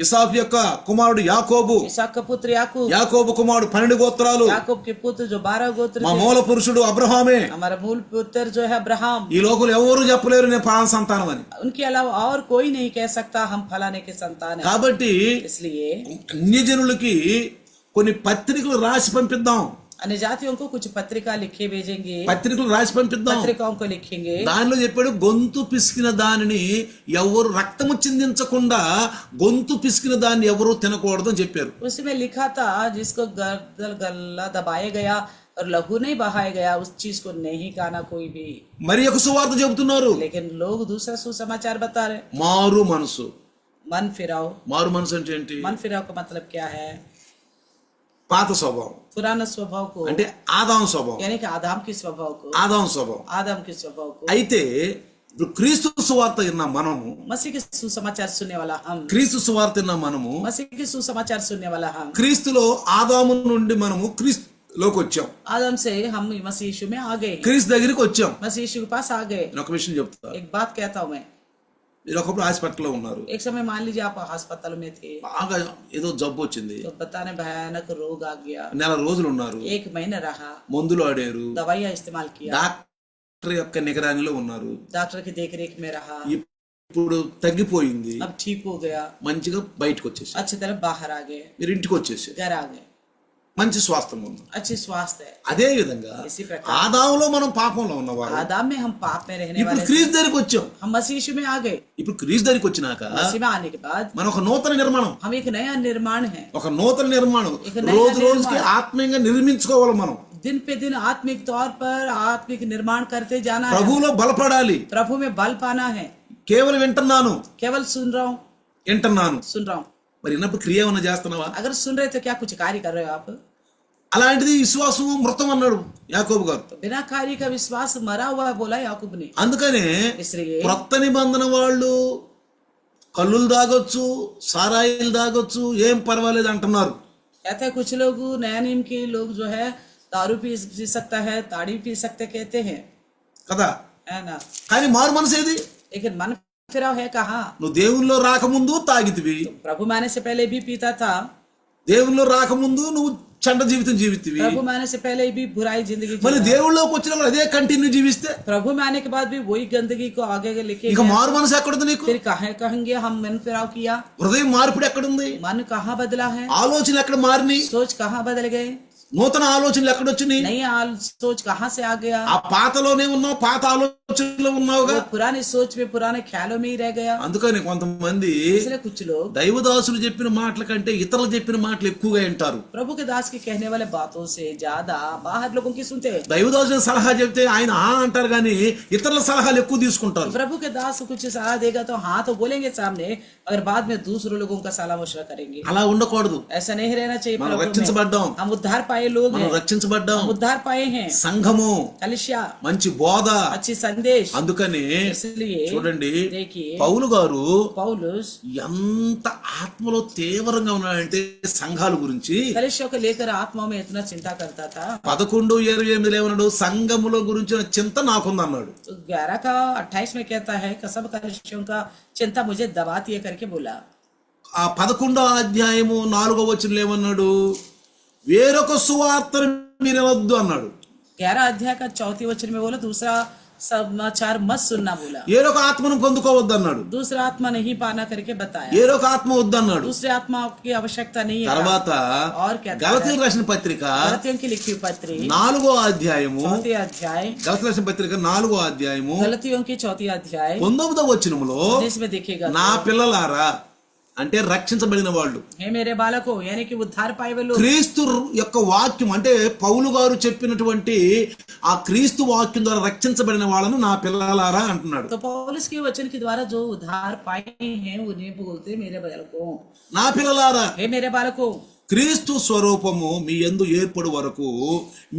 ఇస్సాకు యొక్క కుమారుడు యాకోబు, इसाक का पुत्र याकूब, యాకోబు కుమారుడు 12 గోత్రాలు, याकूब के पुत्र जो 12 गोत्र మా थे, మూల పురుషుడు అబ్రహామే. हमारा मूल पुत्र जो है अब्राहम। ఈ లోకలు ఎవరు చెప్పలేరు నేను ఫలానా సంతానం అని. उनके अलावा और कोई नहीं कह सकता हम फलाने के संतान है। కాబట్టి इसलिए అన్య జనులకి కొన్ని పత్రికలు రాసి పంపిద్దాం, अन्य जातियों को कुछ पत्रिका लिखे भेजेंगे, పత్రికలు రాసి పంపిద్దాం. पत्रिकाओं को लिखेंगे। దానిలో చెప్పాడు, గొంతు పిసికిన దానిని ఎవరు రక్తము చిందించకుండా గొంతు పిసికిన దాన్ని ఎవరు తినకూడదు అని చెప్పారు. उसमें लिखा था जिसको गला दबाया गया और लहू नहीं बहाया गया उस चीज को नहीं खाना कोई भी। మరి ఒక సువార్త చెబుతున్నారు, लेकिन लोग दूसरा सुसमाचार बता रहे, మారు మనసు. मन फिराओ। మారు మనసు అంటే ఏంటి? मन फिराओ का मतलब क्या है? పాత స్వభావం पुराना स्वभाव को, అంటే ఆదాము స్వభావం, यानी कि आदम के स्वभाव को, ఆదాము స్వభావం. आदम के स्वभाव को। అయితే ఇప్పుడు క్రీస్తు సువార్త విన్న మనము, मसीह के सुसमाचार सुनने वाला हम, క్రీస్తు సువార్త విన్న మనము, मसीह के सुसमाचार सुनने वाला हम, క్రీస్తులో ఆదాము నుండి మనము క్రీస్తులోకి వచ్చాం, आदम से हम मसीह यीशु में आ गए, క్రీస్తు దగ్గరికి వచ్చాం. मसीह यीशु के पास आ गए। నేను ఒక విషయం చెప్తా, एक बात कहता हूँ मैं, మీరు ఒకప్పుడు హాస్పిటల్లో ఉన్నారు, एक समय मान लीजिए आप अस्पताल में थे, బాగా ఏదో జబ్బు వచ్చింది, तो बताने भयानक रोग आ गया, నెల రోజులు ఉన్నారు, 1 महीना रहा, మందులు ఆడారు, दवाइयाँ इस्तेमाल किया, డాక్టర్ యొక్క నిగరానిలో ఉన్నారు, डॉक्टर की देख रेख में रहा, ఇప్పుడు తగ్గిపోయింది, अब ठीक हो गया, మంచిగా బయటకు వచ్చేసి अच्छी तरह बाहर आ गए, మీరు ఇంటికి వచ్చేసి घर आ गए, మంచి స్వాస్థ్యం ఉంది. अच्छी स्वास्थ्य है। అదే విధంగా इसी प्रकार ఆదాములో మనం పాపంలో ఉన్నవారు, आदम में हम पाप में रहने ఇప్పుడు वाले, క్రీస్తు దగ్గరికి వచ్చాం. हम मसीह यीशु में आ गए। ఇప్పుడు క్రీస్తు దగ్గరికి వచ్చినాక मसीह में आने के बाद మనం ఒక నూతన నిర్మాణం, हम एक नया निर्माण है, ఒక నూతన నిర్మాణం ఇక నైనా రోజు రోజుకి నిర్మాణం. ఆత్మీయంగా నిర్మించుకోవాలి. మనం दिन पे दिन आत्मिक तौर पर आत्मिक निर्माण करते जाना है, ప్రభువులో బలపడాలి. प्रभु में बल पाना है। కేవలం వింటున్నాను केवल सुन रहा हूँ, सुन रहा हूँ, మరి విన్నప్పుడు క్రియ ఏమన్నా చేస్తున్నావా? अगर सुन रहे तो क्या कुछ कार्य कर रहे हो आप? అలాంటిది విశ్వాసం మృతం అన్నాడు యాకోబు గారు. तो बिना कार्य का विश्वास मरा हुआ है बोला याकूब ने। అందుకనే इसलिए క్రొత్త నిబంధన వాళ్ళు కళ్ళులు తాగొచ్చు, సారాయిలు తాగొచ్చు, ఏం పర్వాలేదు అంటున్నారు. कहते हैं कुछ लोग नया नियम के लोग जो है दारू पी सकता है, ताड़ी पी सकते कहते हैं, కదా. है ना? కానీ మారు మనసు ఏది? लेकिन मन फिराव है कहाँ? నువ్వు దేవుల్లో రాకముందు తాగితివి, प्रभु माने से पहले भी पीता था, దేవుల్లో రాకముందు నువ్వు చెడ్డ జీవితం జీవితివి. प्रभु में आने से पहले भी बुराई जिंदगी మళ్ళీ जीना। దేవుళ్ళలోకి వచ్చినప్పుడు అదే కంటిన్యూ జీవిస్తే प्रभु में आने के बाद भी वही गंदगी को आगे लेके ఇక మారు మనసు ఎక్కడుంది నీకు? फिर कहेंगे हम मन फिराव किया, హృదయం మార్పుడు ఎక్కడుంది? मन कहाँ बदला है, ఆలోచనలు ఎక్కడ మారినాయి? सोच कहाँ बदल गए, నూతన ఆలోచనలు ఎక్కడొచ్చినాయి? नई सोच कहाँ से आ गया, ఆ పాతలోనే ఉన్నావు, పాత ఆలోచనలో ఉన్నావుగా. वो पुरानी सोच में पुराने ख्यालों में ही रह गया। అందుకని కొంతమంది इसलिए कुछ लोग దైవదాసులు చెప్పిన మాటల కంటే ఇతరులు చెప్పిన మాటలు ఎక్కువగా వింటారు. प्रभु के दास के कहने वाले बातों से ज्यादा बाहर लोगों की सुनते हैं। దైవదాసుల సలహా చెప్తే ఆయన అంటారు కానీ ఇతరుల సలహాలు ఎక్కువ తీసుకుంటారు. प्रभु के दास को कुछ सलाह देगा तो हाँ तो बोलेंगे सामने, मगर बाद में दूसरों लोगों का सलाह मशवरा करेंगे। అలా ఉండకూడదు. ऐसा नहीं रहना चाहिए। మనం प्रभु में రక్షించబడ్డాం, हम उद्धार पाए लोग మనం हैं, రక్షించబడ్డాం. हम उद्धार पाए हैं। సంఘము कलिसिया మంచి బోధ. अच्छी संदेश। అందుకని इसलिए చూడండి देखिए పౌలు గారు पौलुस ఎంత ఆత్మలో తీవ్రంగా ఉన్నాడంటే సంఘాల గురించి कलिसिया को लेकर आत्मा में इतना चिंता करता था। 11:28 ఏమన్నాడు? సంఘముల గురించిన చింత నాకుందన్నాడు. तो 11:28 में कहता है कि सब कलिसियों का चिंता मुझे दबाती है करके बोला। ఆ 11వ అధ్యాయము 4వ వచనంలో ఏమన్నాడు? వేరొక సువార్తను మీరు వినవద్దు అన్నాడు. 11 अध्याय का 4 वचन में बोला दूसरा समाचार मत सुनना बोला। ఏరొక ఆత్మను పొందుకోవద్దు అన్నాడు. दूसरा आत्मा नहीं पाना करके बताया। ఏరొక ఆత్మ వద్దన్నాడు. दूसरे आत्मा की आवश्यकता नहीं है। తర్వాత और क्या గలతీయులకు రాసిన పత్రిక गलतियों की लिखी पत्री 4వ అధ్యాయము 4 अध्याय గలతీయులకు రాసిన పత్రిక 4వ అధ్యాయము गलतियों की 4 अध्याय 9వ వచనములో जिसमें देखिएगा నా పిల్లలారా అంటే రక్షించబడిన వాళ్ళు, हे मेरे बालकों यानी कि उद्धार पाए हुए लोग, క్రీస్తు యొక్క వాక్యం అంటే పౌలు గారు చెప్పినటువంటి ఆ క్రీస్తు వాక్యం ద్వారా రక్షించబడిన వాళ్ళను నా పిల్లలారా అంటున్నాడు. तो पौलुस के वचन के द्वारा जो उद्धार पाए हैं उन्हें बोलते मेरे बालकों। నా పిల్లలారా, हे मेरे बालकों క్రీస్తు స్వరూపము మీ యందు ఏర్పడు వరకు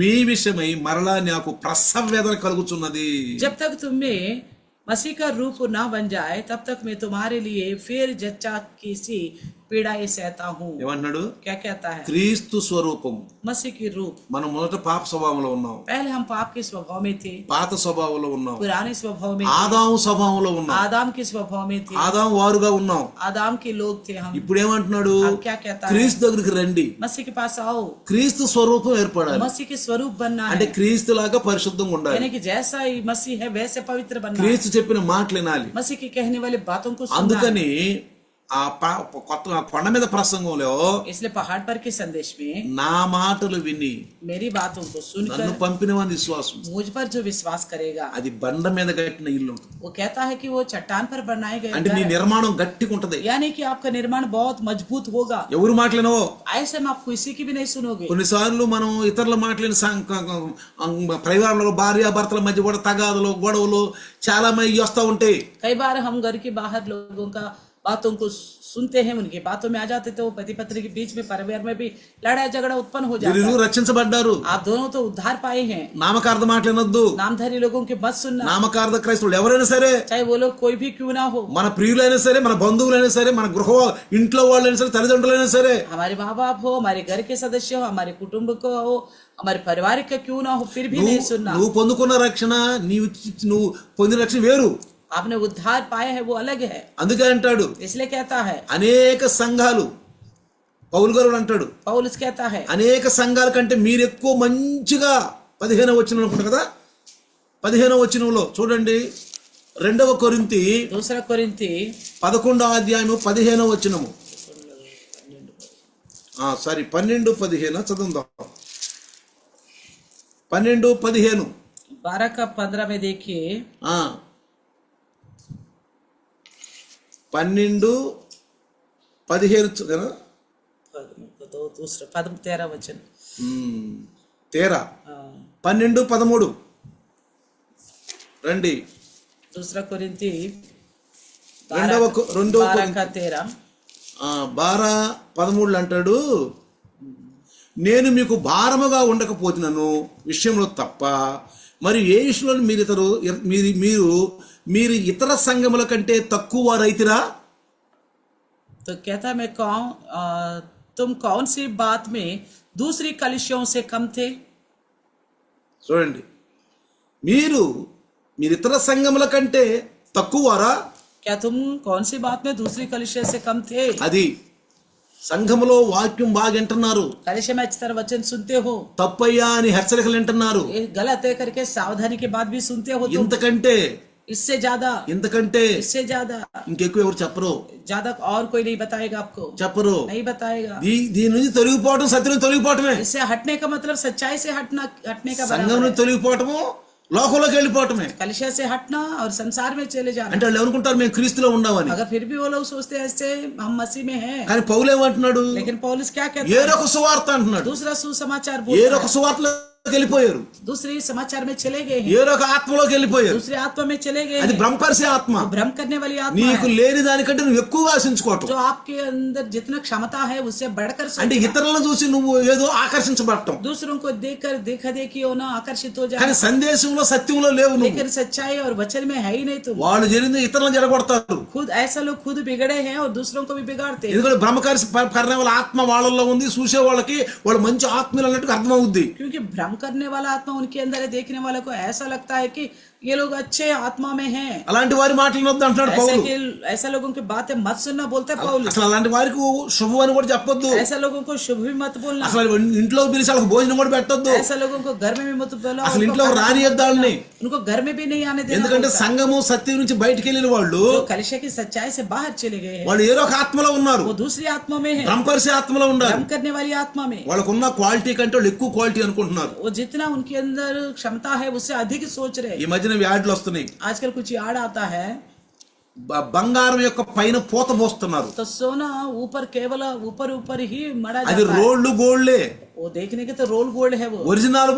మీ విషయమై మరలా నాకు ప్రసవ వేదన కలుగుచున్నది. जब तक तुम्हें मसीह का रूप ना बन जाए तब तक मैं तुम्हारे लिए फिर जच्चा किसी पीड़ाएं सहता हूँ। ఏమంటున్నాడు? क्या कहता है? క్రీస్తు స్వరూపము. मसीह की रूप। మనం మొదట పాప స్వభావంలో ఉన్నాం, पहले हम पाप के स्वभाव में थे, పాత స్వభావంలో ఉన్నాం, पुराने स्वभाव में ఆదాము స్వభావంలో ఉన్నాం, आदाम के स्वभाव में थे, ఆదాము వారుగా ఉన్నాం. आदाम के लोग थे हम। ఇప్పుడు ఏమంటున్నాడు? अब क्या कहता है? క్రీస్తు దగ్గరికి రండి, मसीह के पास आओ, క్రీస్తు స్వరూపం ఏర్పడాలి. मसीह के स्वरूप बनना అంటే है, క్రీస్తు లాగా పరిశుద్ధంగా ఉండాలి. यानी कि जैसा ही मसीह है वैसे पवित्र बनना है। క్రీస్తు చెప్పిన మాటలు వినాలి. मसीह के कहने वाले बातों को सुनना है। అందుకని ఆ కొత్త కొండ మీద ప్రసంగంలో इसलिए पहाड़ पर के संदेश में నా మాటలు విని मेरी बातों को सुनकर నన్ను పంపిన వాని విశ్వాసం मुझ पर जो विश्वास करेगा, అది బండ మీద కట్టిన ఇల్లు ఉంటుంది. वो कहता है कि वो चट्टान पर बनाए गए అంటే నీ घर है। నిర్మాణం గట్టిగా ఉంటది. यानी कि आपका निर्माण बहुत मजबूत होगा। ఎవరు మాటలేనో ऐसे में आप किसी की भी नहीं सुनोगे। కొన్నిసార్లు మనం ఇతరుల మాటలేని పరివారంలో భార్య భర్తల మధ్య కూడా తగాదులు గొడవలు చాలా మంది వస్తూ ఉంటాయి. कई बार हम घर के बाहर लोगों का बातों को सुनते हैं, उनकी बातों में आ जाते तो पति पत्नी के बीच में परिवार में भी लड़ाई झगड़ा उत्पन्न हो जाता వీరు है। రక్షించబడ్డారు. आप दोनों तो उद्धार पाए हैं। నామకార్థ మాటలేనొద్దు. नामधारी लोगों की मत सुनना, నామకార్థ క్రైస్తవులు ఎవరైనా సరే, चाहे वो लोग कोई भी क्यों ना हो, మన ప్రియులైనా సరే, మన బంధువులైనా సరే, మన ఇంట్లో వాళ్ళైనా సరే, తల్లిదండ్రులైనా సరే, हमारे माँ बाप हो, हमारे घर के सदस्य हो, हमारे कुटुंब को हो, हमारे परिवार का क्यों ना हो, फिर भी नहीं सुनना। నువ్వు పొందుకున్న రక్షణ నువ్వు పొందిన రక్షణ వేరు. आपने उद्धार पाया है वो अलग है। అందుకే అంటాడు इसलिए कहता है అనేక సంఘాలు, పౌలు గారు అంటాడు पौलुस कहता है అనేక సంఘాల కంటే మీరు ఎక్కువ మంచిగా 15వ వచనం అనుకుంటా కదా, 15వ వచనంలో చూడండి, 2వ కొరింథీ 2 कोरिन्थी 11వ అధ్యాయము 15వ వచనము. 12:15 చదువుదాం. 12:15 12 का 15 में देखिए 12:15 కదా, तो दूसरा 13 वचन 12:13 రండి. 2 कोरिन्थी 12 का 13 12:13 అంటాడు, నేను మీకు భారముగా ఉండకపోతున్నాను విషయంలో తప్ప మరి ఏ విషయంలో మీరు ఇతర సంఘముల కంటే తక్కువ వారైతిరా? तो कहता मैं तुम कौन सी बात में दूसरी कलिसियों से कम थे? చూడండి, మీరు ఇతర సంఘముల కంటే తక్కువ వారా? क्या तुम कौन सी बात में दूसरी कलिसिया से कम थे? అది సంఘములో వాక్యం బాగా వింటున్నారు, कलिशे में अच्छी तरह वचन सुनते हो, తప్పయ్యా అని హెచ్చరికలు వింటున్నారు. ये गलत है करके सावधानी के बाद भी सुनते हो तुम, ఇంతకంటే इससे ज्यादा ఇంకెక్కువ ఎవరు చెప్పరు, ज्यादा और कोई नहीं बताएगा आपको, చెప్పరు. नहीं बताएगा. దీని నుంచి తొలగిపోవటం సత్యం తొలగిపోవటమే. इससे हटने का मतलब सच्चाई से हटने का సంఘం बराबर నుంచి తొలగిపోవటము లోకంలోకి వెళ్ళిపోవటమే. है. कलिशा से हटना और संसार में चले जाना. అంటే వాళ్ళు అనుకుంటారు మేము క్రీస్తులో ఉన్నామని, अगर फिर भी वो लोग सोचते हैं ऐसे हम मसीह में हैं, కానీ పౌలు ఏమంటున్నాడు, लेकिन पौलुस क्या कहता है, ఏరొక సువార్త అంటున్నాడు. दूसरा सुसमाचार ఏరొక बोलता है, సువార్తలోకి వెళ్ళిపోయారు, दूसरे समाचार में चले गए हैं, ఏరొక ఆత్మలోకి వెళ్ళిపోయారు. दूसरे आत्मा में चले गए అది हैं. భ్రమపరిచే ఆత్మ. वो भ्रम करने वाली आत्मा నీకు है, లేని దానికంటే నువ్వు ఎక్కువగా ఆశించుకోవటం. जो आपके अंदर जितना क्षमता है उससे बढ़कर అంటే सोचना. ఇతరులను చూసి నువ్వు ఏదో ఆకర్షించబడటం, दूसरों को देखकर देखा देखी होना, आकर्षित हो కానీ जाना, సందేశంలో సత్యంలో లేవు నువ్వు. लेकिन सच्चाई और वचन में है ही नहीं तुम. వాళ్ళు జరిగింది ఇతరులను జరగొడతారు. खुद ऐसा लोग खुद बिगड़े हैं और दूसरों को भी बिगाड़ते हैं, ఎందుకంటే భ్రమకరణ వాళ్ళ ఆత్మ వాళ్ళల్లో ఉంది, చూసే వాళ్ళకి వాళ్ళు మంచి ఆత్మీయులు అన్నట్టుగా అర్థమవుద్ది. क्योंकि भ्रम करने वाला आत्मा उनके अंदर है. देखने वाले को ऐसा लगता है कि ये लोग अच्छे आत्मा में हैं. అలాంటి వారి మాటలు వద్దు అంటున్నాడు పౌలు. ऐसा लोगों की बातें मत सुनना बोलते हैं पौलुस. అసలు అలాంటి వారికి శుభం అని కూడా చెప్పొద్దు. ऐसा लोगों को शुभ भी मत बोलना. అసలు ఇంట్లో పిలిచి వాళ్ళకి భోజనం కూడా పెట్టొద్దు. ऐसा लोगों को घर में भी मत बोलो. అసలు ఇంట్లో రానియద్దాలని. उनको घर में भी नहीं आने देना. ఎందుకంటే సంఘము సత్యం నుంచి బయటికి వెళ్ళిన వాళ్ళు कलिशा की सच्चाई से बाहर चले गए हैं, వాళ్ళు ఏదో ఒక ఆత్మలో ఉన్నారు, वो दूसरी आत्मा में है, భ్రమపరిచే ఆత్మలో ఉన్నారు. भ्रम करने वाली आत्मा में. వాళ్ళకున్న క్వాలిటీ కంటే వాళ్ళు ఎక్కువ క్వాలిటీ అనుకుంటున్నారు. वो जितना उनके अंदर क्षमता है उससे अधिक सोच रहे. ఈ మధ్యన వ్యాధులు వస్తున్నాయి. आजकल कुछ याद आता है, బంగారం యొక్క పైన పూత పోస్తున్నారు. तो सोना ऊपर केवल ऊपर ही मड़ा అది जाता है. రోడ్లు గోల్డే, वो देखने के तो रोल गोल्ड है, वो ఒరిజినల్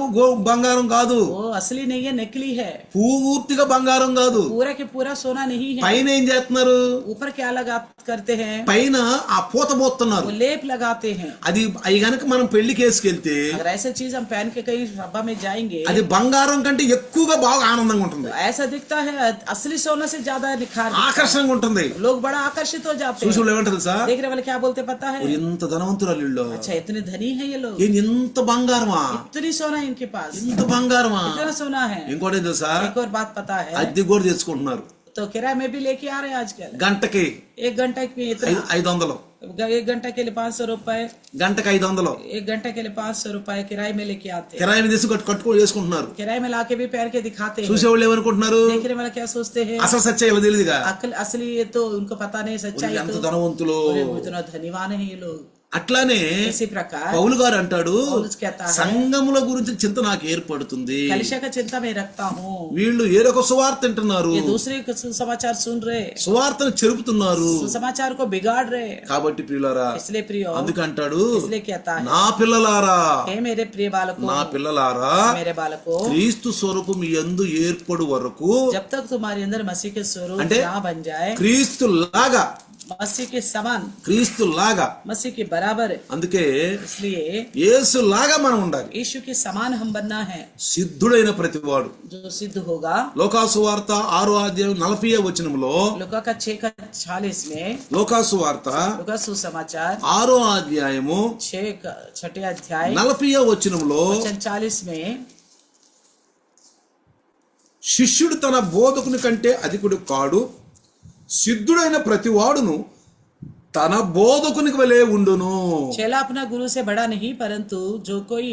బంగారం కాదు, वो असली नहीं है, नकली है. పూర్తిగా బంగారం కాదు. पूरा के पूरा सोना नहीं है. పైన ఏం చేస్తున్నారు, ऊपर क्या लगा करते हैं, పైన ఆ పూత పోస్తున్నారు. वो लेप लगाते हैं. అది అవి గనక మనం పెళ్లికి వేసుకెళ్తే अगर ऐसे चीज हम पहन के कहीं सभा में जाएंगे, అది బంగారం కంటే ఎక్కువగా బాగా ఆనందంగా ఉంటుంది, तो ऐसा दिखता है असली सोना से ज्यादा निखार दिखता ఆకర్షణగా ఉంటుంది. है. लोग बड़ा आकर्षित हो जाते చూసి हैं. ఏమంటారు సార్, देखने वाले क्या बोलते पता है, ఇంత ధనవంతురాలు ఇల్లు, अच्छा इतने धनी है ये लोग, ఇంత బంగారమా, इतनी सोना है इनके पास, ఇంత బంగారమా. इतना सोना है. ఇంకోటి ఏం తెలుసా, एक और बात पता है, అద్దె కూడా తెచ్చుకుంటున్నారు. तो किराए में भी लेके आ रहे हैं आजकल. గంటకి 1 घंटा के इतना, 500, 1 घंटा के लिए 500 रुपए, గంటకి 500 1 घंटे के लिए 500 रुपए किराए में लेके आते हैं. కిరాయి మీద తీసి కట్టుకొని చేసుకుంటున్నారు. किराए में लाके भी पहन के दिखाते हैं. చూసేవాళ్ళు ఏమనుకుంటున్నారు, देखने वाला क्या सोचते हैं, అసలు సత్యం ఇలా తెలియదుగా, असली ये तो उनको पता नहीं सच्चाई. ఎంత तो ధనవంతులు. अरे वो इतना धनीवान है ये लोग. అట్లానే इसी प्रकार పౌలు గారు అంటాడు, पौलुस कहता है, సంఘముల గురించి చింత నాకు ఏర్పడుతుంది. कलिशा का चिंता में रखता हूँ. వీళ్ళు ఏరొక సువార్త వింటున్నారు, ये दूसरे सुसमाचार सुन रहे, సువార్తను చెరుపుతున్నారు. सुसमाचार को बिगाड़ रहे. కాబట్టి ప్రియులారా, इसलिए प्रिय, అందుకంటాడు, इसलिए कहता है, నా పిల్లలారా, हे मेरे प्रिय बालकों, నా పిల్లలారా, मेरे बालकों, క్రీస్తు స్వరూపం యందు ఏర్పడు వరకు, जब तक तुम्हारे अंदर मसीह के स्वरूप అంటే ना बन जाए, క్రీస్తు లాగా, मसीह के समान, క్రీస్తు లాగా. मसीह के बराबर, అందుకే इसलिए యేసు లాగా మనం ఉండాలి. यीशु के समान हम बनना है. సిద్ధుడైన ప్రతివాడు, जो सिद्ध होगा, లోకాసు వార్త 6:40 लुका का 6:40 में, లోకాసు వార్త लुका सुसमाचार 6 अध्याय 40 40 में, శిష్యుడు తన బోధకుని కంటే అధికుడు కాడు, సిద్ధుడైన ప్రతివాడును తన బోధకునికి వలె ఉండును. चेला अपना गुरु से बड़ा नहीं, परंतु जो कोई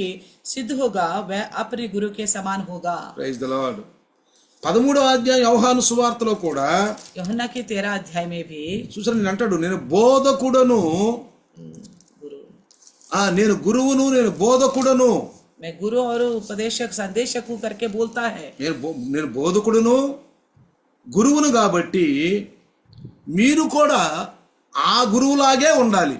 सिद्ध होगा वह अपने गुरु के समान होगा. Praise the lord. 13వ అధ్యాయం యోహాను సువార్తలో కూడా यूहन्ना के 13 अध्याय में भी చూసాను, నేను అంటాడు, నేను బోధకుడను, गुरु, నేను గురువును, నేను బోధకుడను, मैं गुरु और उपदेशक संदेशक हूं करके बोलता है. నేను బోధకుడును గురువును కాబట్టి మీరు కూడా ఆ గురువులాగే ఉండాలి.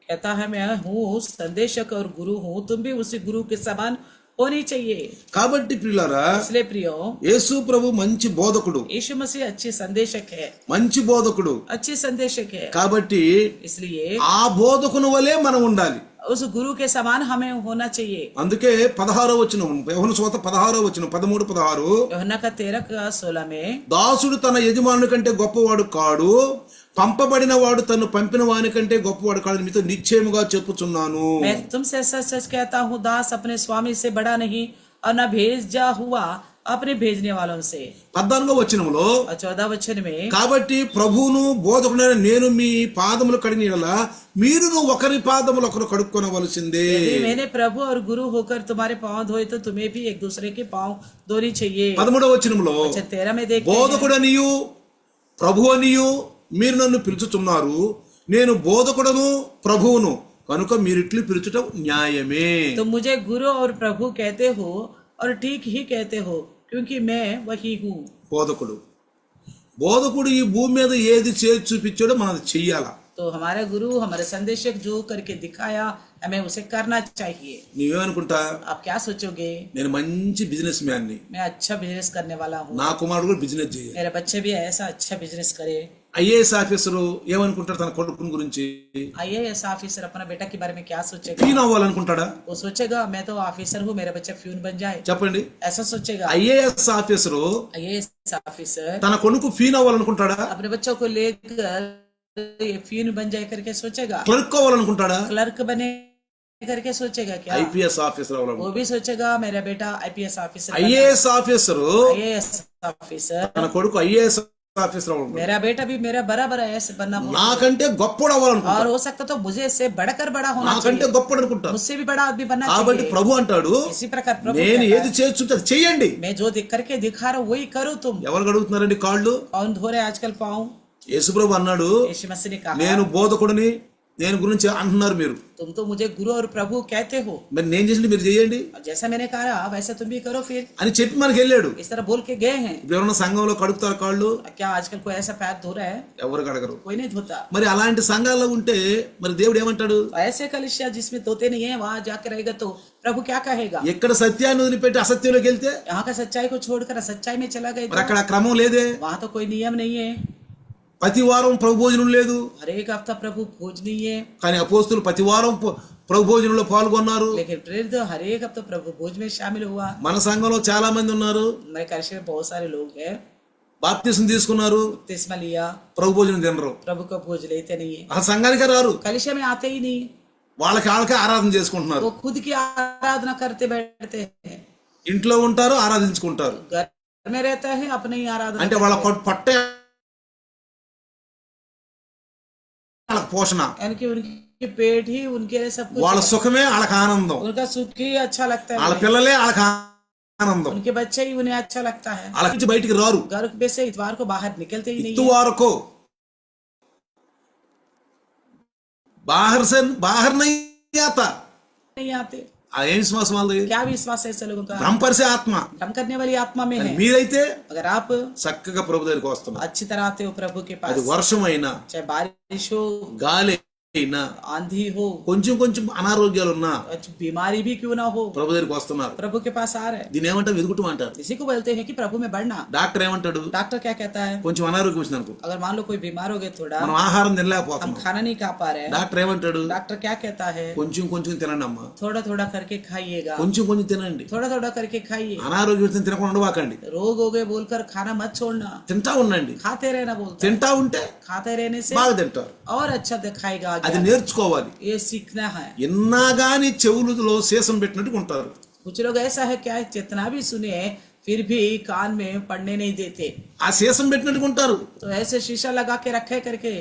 कहता है मैं हूँ संदेशक और गुरु हूँ, तुम भी उसी गुरु के समान होनी चाहिए. కాబట్టి ప్రియులారా, इसलिए प्रियो, యేసు ప్రభు మంచి బోధకుడు, यीशु मसीह अच्छी संदेशक है, మంచి బోధకుడు. अच्छी संदेशक है. కాబట్టి इसलिए ఆ బోధకుని వలె మనం ఉండాలి. उस गुरु के समान हमें होना चाहिए. అందుకే 16వ వచనం, యోహాను సువార్త 16వ వచనం 13-16, यूहन्ना का 13:16 में, దాసుడు తన యజమానుని కంటే గొప్పవాడు కాడు, పంపబడిన వాడు తను పంపిన వాని కంటే గొప్పవాడు కాడు, మీతో నిశ్చయముగా చెప్పుచున్నాను. मैं तुमसे सच सच कहता हूँ, दास अपने स्वामी से बड़ा नहीं और न भेजा हुआ अपने भेजने वालों से। 14వ వచనంలో और 14 वचन में, కాబట్టి ప్రభువును బోధకుడైన నేను మీ పాదములు కడిగిన యెడల మీరును ఒకరి పాదములు ఒకరు కడుక్కొనవలసిందే. यदि मैंने प्रभु और गुरु होकर तुम्हारे पांव धोए तो तुम्हें भी एक दूसरे के पांव धोने चाहिए। 13వ వచనంలో 13 में देखते हैं, బోధకుడనియు ప్రభు అనియు మీరు నన్ను పిలుచుచున్నారు, నేను బోధకుడను ప్రభువును కనుక మీరిట్లు పిలుచుట న్యాయమే. तुम मुझे गुरु और प्रभु कहते हो और ठीक ही कहते हो, क्योंकि मैं वही हूँ। బోధకుడు ఈ భూమి మీద ఏది చేసి చూపించాడో మనం అది చెయ్యాలా. तो हमारा गुरु, हमारे संदेशक जो करके दिखाया हमें उसे करना चाहिए। నీవేమనుకుంటా, आप क्या सोचोगे? నేను మంచి బిజినెస్ మ్యాన్ ని, मैं अच्छा बिजनेस करने वाला हूँ, నా కుమారుడు కూడా బిజినెస్ చేయాలి. मेरे बच्चे भी ऐसा अच्छा बिजनेस करे। ఐఏఎస్ ఆఫీసరు ఏమనుకుంటాడు తన కొడుకుని గురించి? IAS ऑफिसर अपना बेटा के बारे में क्या सोचेगा? ఫీన్ అవ్వాలనుకుంటాడా? वो सोचेगा मैं तो ऑफिसर हूँ, मेरा बच्चा फ्यून बन जाए, చెప్పండి. ऐसा सोचेगा। ఐఏఎస్ ఆఫీసరు IAS ऑफिसर తన కొడుకు ఫీన్ అవ్వాలనుకుంటాడా? अपने बच्चों को लेकर ये फ्यून बन जाए करके सोचेगा। క్లర్క్ అవ్వాలనుకుంటాడా? क्लर्क बने करके सोचेगा क्या? ఐపీఎస్ ఆఫీసర్ वो అవ్వాలనుకుంటాడు. भी सोचेगा मेरा बेटा IPS officer, IAS officer IAS officer, తన కొడుకు ఐఏఎస్ ఆఫీసర్ అవ్వాలనుకుంటాడు. मेरा बेटा भी मेरा बराबर IAS बनना हो, నాకంటే గొప్పడు అవ్వాలనుకుంటాడు, और हो सकता तो मुझे इससे बढ़कर बड़ा होना నాకంటే चाहिए, గొప్పడు అనుకుంటాడు. मुझसे भी बड़ा आदमी बनना కాబట్టి चाहिए। ప్రభు అంటాడు, इसी प्रकार प्रभु నేను कहता ఏది చేస్తుంటే అది చెయ్యండి. है, मैं जो देख करके दिखा रहा हूँ वही करो तुम। ఎవరు అడుగుతున్నారండి కాళ్ళు? कौन धो रहे आजकल पाँव? యేసు ప్రభు అన్నాడు, यीशु मसीह ने कहा, నేను బోధకుడిని, నేను గురించి అంటున్నారు మీరు, तुम तो मुझे गुरु और प्रभु कहते हो, మరి నేను చేసింది మీరు చేయండి और जैसा मैंने कहा वैसा तुम भी करो फिर। అని చెప్పి మనకి వెళ్ళాడు. इस तरह बोल के गए हैं। ఇప్పుడు ఎవరైనా సంఘంలో కడుగుతారు కాళ్ళు? क्या आजकल कोई ऐसा पैर धो रहा है? ఎవరు కడగరు. कोई नहीं धोता। మరి అలాంటి సంఘాల్లో ఉంటే మరి దేవుడు ఏమంటాడు? तो ऐसे कलिसिया जिसमें धोते नहीं है वहां जाकर रहेगा तो प्रभु क्या कहेगा? ఎక్కడ సత్యాన్ని వదిలిపెట్టి అసత్యంలోకి వెళ్తే यहाँ का सच्चाई को छोड़कर सच्चाई में चला गया మరి అక్కడ ఆ క్రమం లేదే. वहां तो कोई नियम नहीं है, ప్రతి వారం ప్రభు భోజనం లేదు, हर एक हफ्ता प्रभु भोज नहीं है, కానీ అపోస్తులు ప్రతి వారం ప్రభు భోజనంలో పాల్గొన్నారు. लेकिन प्रेरित तो हर एक हफ्ता प्रभु भोज में शामिल हुआ। మన సంఘంలో చాలా మంది ఉన్నారు, मेरे कलिसिया में बहुत सारे लोग हैं, బాప్తిసం తీసుకున్నారు, बपतिस्मा लिया, ప్రభు భోజనం తినరు, प्रभु का भोज लेते नहीं है, ఆ సంఘానికి రారు, कलिसिया में आते ही नहीं, వాళ్ళకి ఆరాధన చేసుకుంటున్నారు. वो खुद की आराधना करते बैठते हैं, ఇంట్లో ఉంటారు, ఆరాధించుకుంటారు. घर में रहता है अपने ही आराधना అంటే వాళ్ళ పొట్ట వాళ్ళకి పోషణ, यानी कि उनकी पेट ही उनके लिए सब వాళ్ళ कुछ है। సుఖమే వాళ్ళకి ఆనందం, उनका सुख ही अच्छा लगता వాళ్ళ है, పిల్లలే వాళ్ళకి ఆనందం. उनके बच्चे ही उन्हें अच्छा लगता है। వాళ్ళ నుంచి బయటికి రారు. घर में से इतवार को बाहर निकलते ही नहीं है, इतवार को बाहर नहीं आता. नहीं आते। ఏం విశ్వాసం వాళ్ళది? क्या विश्वास है ऐसे लोगों का? భ్రమపరిచే ఆత్మ. भ्रम करने वाली आत्मा में है। మీరైతే अगर आप చక్కగా ప్రభు దగ్గరికి వస్తున్నారు, अच्छी तरह आते हो प्रभु के అది पास, వర్షమైనా चाहे बारिश हो, గాలి అయినా आंधी हो, కొంచెం కొంచెం అనారోగ్యాలు ఉన్నా बीमारी भी क्यों ना हो, ప్రభు దగ్గరికి వస్తున్నారు. प्रभु के पास आ रहे हैं। దీని ఏమంటారు? వెతుకుటం అంటారు. इसी को बोलते हैं कि प्रभु में बढ़ना। డాక్టర్ ఏమంటాడు? डॉक्टर क्या कहता है? కొంచెం అనారోగ్యం వచ్చింది అనుకో, अगर मान लो कोई बीमार हो गया थोड़ा, మనం ఆహారం हम తినలేకపోతున్నాం, खाना नहीं खा पा रहे हैं, డాక్టర్ ఏమంటాడు? डॉक्टर क्या कहता है? కొంచెం కొంచెం తినండి అమ్మా, थोड़ा थोड़ा करके खाइएगा, కొంచెం కొంచెం తినండి, थोड़ा थोड़ा करके खाइए, అనారోగ్యం వచ్చింది తినకుండా ఉండవాకండి, रोग हो गए बोलकर खाना मत छोड़ना, తింటా ఉండండి. खाते रहना बोलते हैं। తింటా ఉంటే खाते रहने से బాగా తింటారు. और अच्छा दिखाएगा అది आगे। నేర్చుకోవాలి. ये सीखना है। ఎన్నా గాని చెవులలో శేషం పెట్టినట్టు ఉంటారు. कुछ लोग ऐसा है क्या, जितना भी सुने फिर भी कान में पढ़ने नहीं देते, ఆ శేషం పెట్టినట్టు ఉంటారు. तो ऐसे शीशा लगा के रखे करके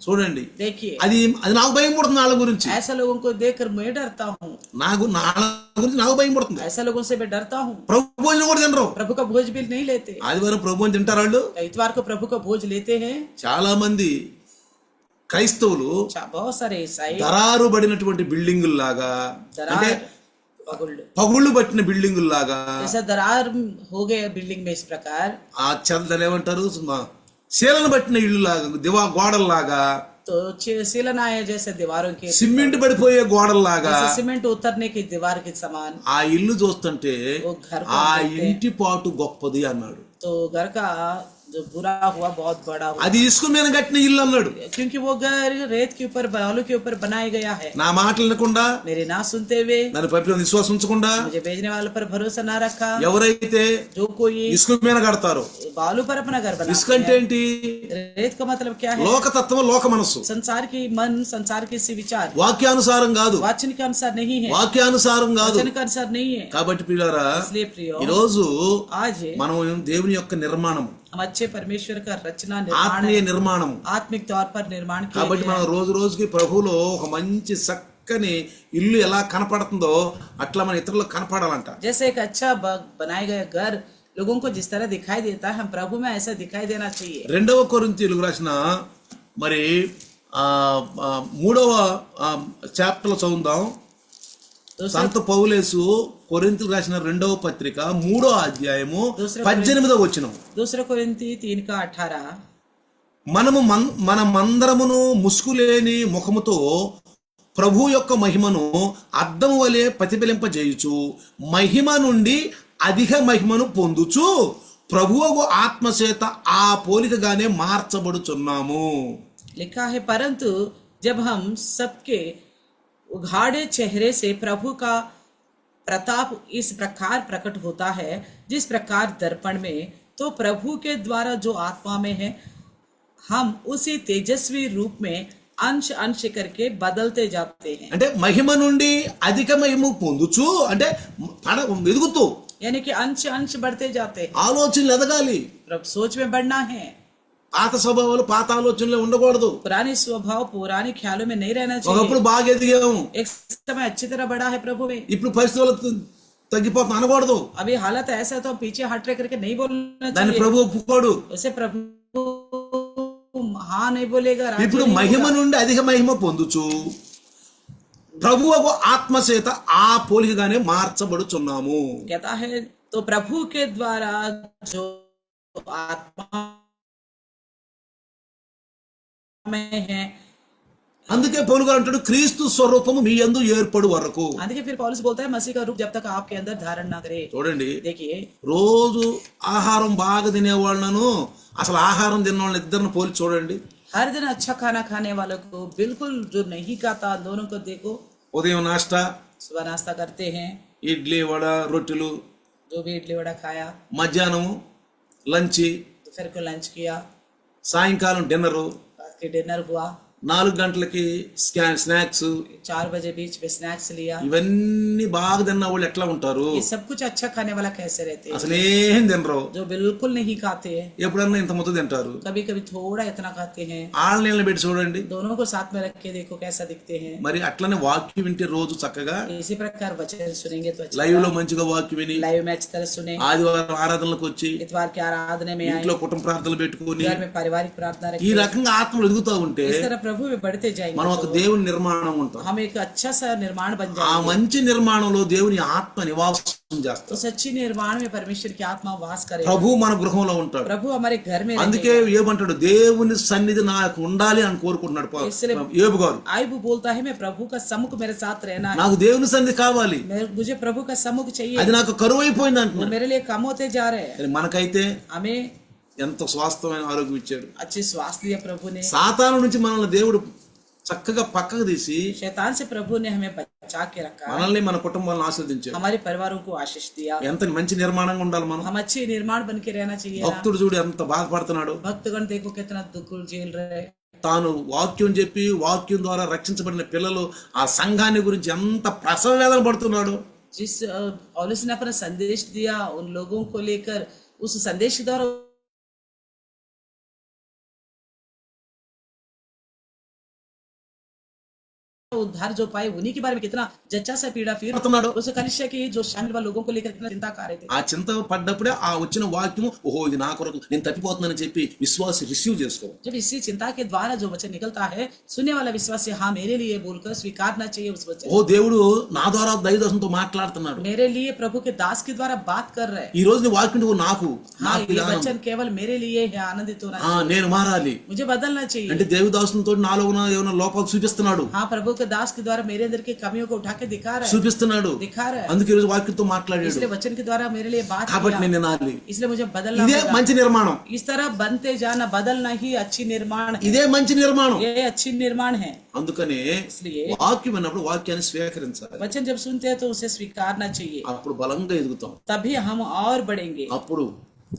చూడండి, देखिए। అది నాకు భయం పడుతుంది వాళ్ళ గురించి. ऐसा लोगों को देखकर मैं डरता हूँ, నాకు గురించి నాకు భయం పడుతుంది. ऐसा लोगों से मैं डरता हूँ। ప్రభు భోజనం కూడా తినరు. प्रभु का भोज भी नहीं लेते। ఆదివారం ప్రభు భోజనం తింటారు వాళ్ళు. इतवार को प्रभु का भोज लेते हैं। చాలా మంది క్రైస్తవులు बहुत सारे ईसाई దరారు పడినటువంటి బిల్డింగుల లాగా, అంటే పగుళ్ళు పట్టిన బిల్డింగుల లాగా, ऐसा दरार हो गए बिल्डिंग में इस प्रकार, ఆ చెదలు ఏమంటారు, శీలను పట్టిన ఇళ్ళు లాగా, గోడల్లాగా, तो सीलन आए जैसे दीवारों के, సిమెంట్ పడిపోయే గోడల్లాగా, जैसे सीमेंट उतरने की दीवार के समान। ఆ ఇల్లు చూస్తుంటే वो घर को ఆ देखते हैं, ఇంటి పాటు గొప్పది అన్నాడు. तो घर का जो बुरा हुआ बहुत बड़ा हुआ, అది ఇసుక మీద కట్టిన ఇల్లు అన్నాడు. क्योंकि वो घर रेत के ऊपर बालू के ऊपर बनाया गया है. నా మాటలు వినకుండా, मेरे ना सुनते हुए, నన్ను పంపిన విశ్వాసం ఉంచకుండా मुझे भेजने वालों पर भरोसा ना रखा, ఎవరైతే जो कोई ఇసుక మీద కడతారో, बालू पर अपना घर ఇసుక बनाता అంటే है. ఏంటి? रेत का मतलब क्या है? లోకతత్వం, లోక మనస్సు. संसार की मन, संसार के से विचार, వాక్యానుసారం కాదు, वचन के अनुसार नहीं है, వాక్యానుసారం కాదు. वचन के अनुसार नहीं है. కాబట్టి ప్రియులారా, इसलिए प्रियो, ఈ రోజు आज మనం దేవుని యొక్క నిర్మాణం, हम अच्छे परमेश्वर का रचना निर्माण ఆత్మీయ है, నిర్మాణం. आत्मिक तौर पर निर्माण किया కాబట్టి गया మనం है. రోజు రోజుకి ప్రభువులో ఒక మంచి చక్కని ఇల్లు ఎలా కనపడుతుందో అట్లా మన ఇతరులకు కనపడాలంట. जैसे एक अच्छा बनाया गया घर लोगों को जिस तरह दिखाई देता है, हम प्रभु में ऐसा दिखाई देना चाहिए. 2వ కొరింథీయులకు రాసిన మరి 3వ చాప్టర్ చదువుదాం. సంత పౌలేసు కొరింథీయులకు రాసిన 2వ పత్రిక 3వ అధ్యాయము 18వ వచనం. दूसरा कोरिन्थी 3:18, మనమందరమును ముసుకులేని ముఖముతో ప్రభు యొక్క మహిమను అద్దము వలె ప్రతిఫలింపజేయుచు మహిమ నుండి అధిక మహిమను పొందుచు ప్రభువు ఆత్మచేత ఆ పోలికగానే మార్చబడుచున్నాము. लिखा है, परंतु जब हम सबके उघाड़े चेहरे से प्रभु का प्रताप इस प्रकार प्रकट होता है जिस प्रकार दर्पण में, तो प्रभु के द्वारा जो आत्मा में है हम उसी तेजस्वी रूप में अंश अंश करके बदलते जाते हैं. అంటే మహిమ నుండి అధిక మహిమ పొందుచు అంటే ఎదుగుతూ, यानी कि अंश अंश बढ़ते जाते हैं. ఆలోచనలు ఎదగాలి. प्रभु सोच में बढ़ना है. పాత స్వభావాలు, పాత ఆలోచనలు ఉండకూడదు. पुरानी स्वभाव, पुरानी ख्यालों में नहीं रहना चाहिए. ఒకప్పుడు బాగా ఎదిగాము, एक समय अच्छी तरह बढ़ा है प्रभु में, ఇప్పుడు పరిస్థితులు తగ్గిపోతాం అనకూడదు. अभी हालत ऐसा है तो पीछे हट करके नहीं बोलना దాన్ని चाहिए. ప్రభు ఒప్పుకోడు. उसे प्रभु हाँ नहीं बोलेगा, राजी ఇప్పుడు नहीं మహిమ होगा. నుండి అధిక మహిమ పొందుచు ప్రభువు ఆత్మచేత ఆ పోలికగానే మార్చబడుచున్నాము. कहता है तो प्रभु के द्वारा जो आत्मा में है. అందుకే పౌలు గారు అంటాడు, క్రీస్తు స్వరూపము మీ యందు ఏర్పడు వరకు. అందుకే फिर पौलुस बोलता है, मसीह का रूप जब तक आपके अंदर धारण ना करे. చూడండి, देखिए, రోజు ఆహారం బాగా తినేవాళ్ళను అసలు ఆహారం తిన్న వాళ్ళని ఇద్దరిని పోల్చి చూడండి. हर दिन अच्छा खाना खाने वालों को बिल्कुल जो नहीं खाता, दोनों को देखो. ఉదయం నాష్టా, सुबह नाश्ता करते हैं, ఇడ్లీ, వడ, రొట్టెలు. जो भी इडली वड़ा खाया, మధ్యాహ్నము లంచ్, तो फिर को लंच किया, సాయంకాలం డిన్నరు, रात के डिनर हुआ, 4 గంటలకి స్నాక్స్. 4 बजे बीच में स्नैक्स लिया. ఇవన్నీ బాగా తిన్న వాళ్ళు ఎట్లా ఉంటారు? ये सब कुछ अच्छा खाने वाला कैसे रहते हैं? అసలు ఏం తినరు. जो बिल्कुल नहीं खाते हैं, ఎప్పుడన్నా ఇంత ముద్ద తింటారు. कभी कभी थोड़ा इतना खाते हैं. ఆళ్ళని పెట్టి చూడండి. दोनों को साथ में रख के देखो कैसा दिखते हैं. మరి అట్లనే వాక్యం వింటే రోజు చక్కగా इसी प्रकार वचन सुनेंगे तो లైవ్ లో మంచిగా వాక్యం విని लाइव में अच्छी तरह सुने, ఆదివారం ఆరాధనలకు వచ్చి इतवार के आराधने में आए, ఇంట్లో కుటుంబ ప్రార్థనలు పెట్టుకొని घर में पारिवारिक प्रार्थना ఈ रखें. రకంగా ఆత్మలు ఎదుగుతూ ఉంటే इस तरह प्रभु में बढ़ते जाएंगे మనం ఒక तो దేవుని నిర్మాణం ఉంటాం. हम एक अच्छा सा निर्माण बन ఆ जाएंगे. మంచి నిర్మాణంలో దేవుని ఆత్మ నివాసం చేస్తాం. तो सच्ची निर्माण में परमेश्वर की आत्मा वास करे. ప్రభు మన గృహంలో ఉంటాడు. प्रभु हमारे घर में అందుకే ఏమంటాడు, దేవుని సన్నిధి నాకు ఉండాలి అని కోరుకుంటున్నాడు యోబు గారు. आयबू बोलता है, मैं प्रभु का सम्मुख मेरे साथ रहना है, నాకు దేవుని సన్నిధి కావాలి, मुझे प्रभु का सम्मुख चाहिए, అది నాకు కరువు అయిపోయింది वो అంటున్నాడు. मेरे लिए कम होते जा रहे हैं. కానీ మనకైతే हमें ఎంత స్వాస్థ్యమైన ఆరోగ్యం ఇచ్చాడు. अच्छे स्वास्थ्य दिया प्रभु ने. సాతాను నుంచి మనల్ని దేవుడు చక్కగా పక్కకు తీసి शैतान से प्रभु ने हमें बचा के रखा, మనల్ని మన కుటుంబాలను ఆశీర్వదించాడు. हमारे परिवारों को आशीष दिया. ఎంత మంచి నిర్మాణంగా ఉండాలి మనం. हम अच्छे निर्माण बन के रहना चाहिए. భక్తుడు చూడు ఎంత బాధపడుతున్నాడు. भक्तगण देखो कितना दुख झेल रहे. తాను వాక్యం చెప్పి వాక్యం ద్వారా రక్షించబడిన పిల్లలు ఆ సంఘాన్ని గురించి ఎంత ప్రసవ వేదన పడుతున్నాడు. जिस पौलुस ने अपना संदेश दिया उन लोगों को लेकर, उस संदेश के द्वारा उद्धार जो पाए उन्हीं के बारे में कितना जच्चा सा पीड़ा फिर పడుతున్నాడు. उस कलिसिया के जो शामिल वाले लोगों को लेकर कितना चिंता कर रहे थे. ఆ చింత పడ్డప్పుడే ఆ వచ్చిన వాక్యము, ఓహో ఇది నా కొరకు, నేను తప్పిపోతున్నానని చెప్పి విశ్వాసి రిసీవ్ చేసుకో. जब इसी चिंता के द्वारा जो वचन निकलता है, सुनने वाला विश्वास से हाँ मेरे लिए बोलकर स्वीकारना चाहिए उस वचन. ఓ దేవుడు నా ద్వారా దైవదాసంతో మాట్లాడుతున్నాడు. मेरे लिए प्रभु के दास के द्वारा बात कर रहे हैं. ఈ రోజు నీ వాక్యం నువ్వు నాకు हाँ, ये విధానం. वचन केवल मेरे लिए है, आनंदित होना నేను మారాలి मुझे बदलना चाहिए. అంటే దేవదాసునితో నాలో ఉన్న ఏమైనా లోపాలు చూపిస్తున్నాడు. हाँ, प्रभु के दास के द्वारा मेरे अंदर की कमियों को उठा के दिखा रहा చూపిస్తున్నాడు. है అందుకే ఈరోజు వాక్యంతో మాట్లాడాడు. इसलिए वचन के द्वारा मेरे लिए बात కాబట్టి किया, నేను వినాలి. इसलिए मुझे बदलना ఇదే होगा। మంచి నిర్మాణం. इस तरह बनते जाना, बदलना ही अच्छी निर्माण है, ఇదే మంచి నిర్మాణం. ये अच्छी निर्माण है। అందుకనే इसलिए వాక్యం అన్నప్పుడు వాక్యాన్ని స్వీకరించాలి. वचन जब सुनते हैं तो उसे स्वीकारना चाहिए, అప్పుడు బలంగా ఎదుగుతాం. तभी हम और बढ़ेंगे। అప్పుడు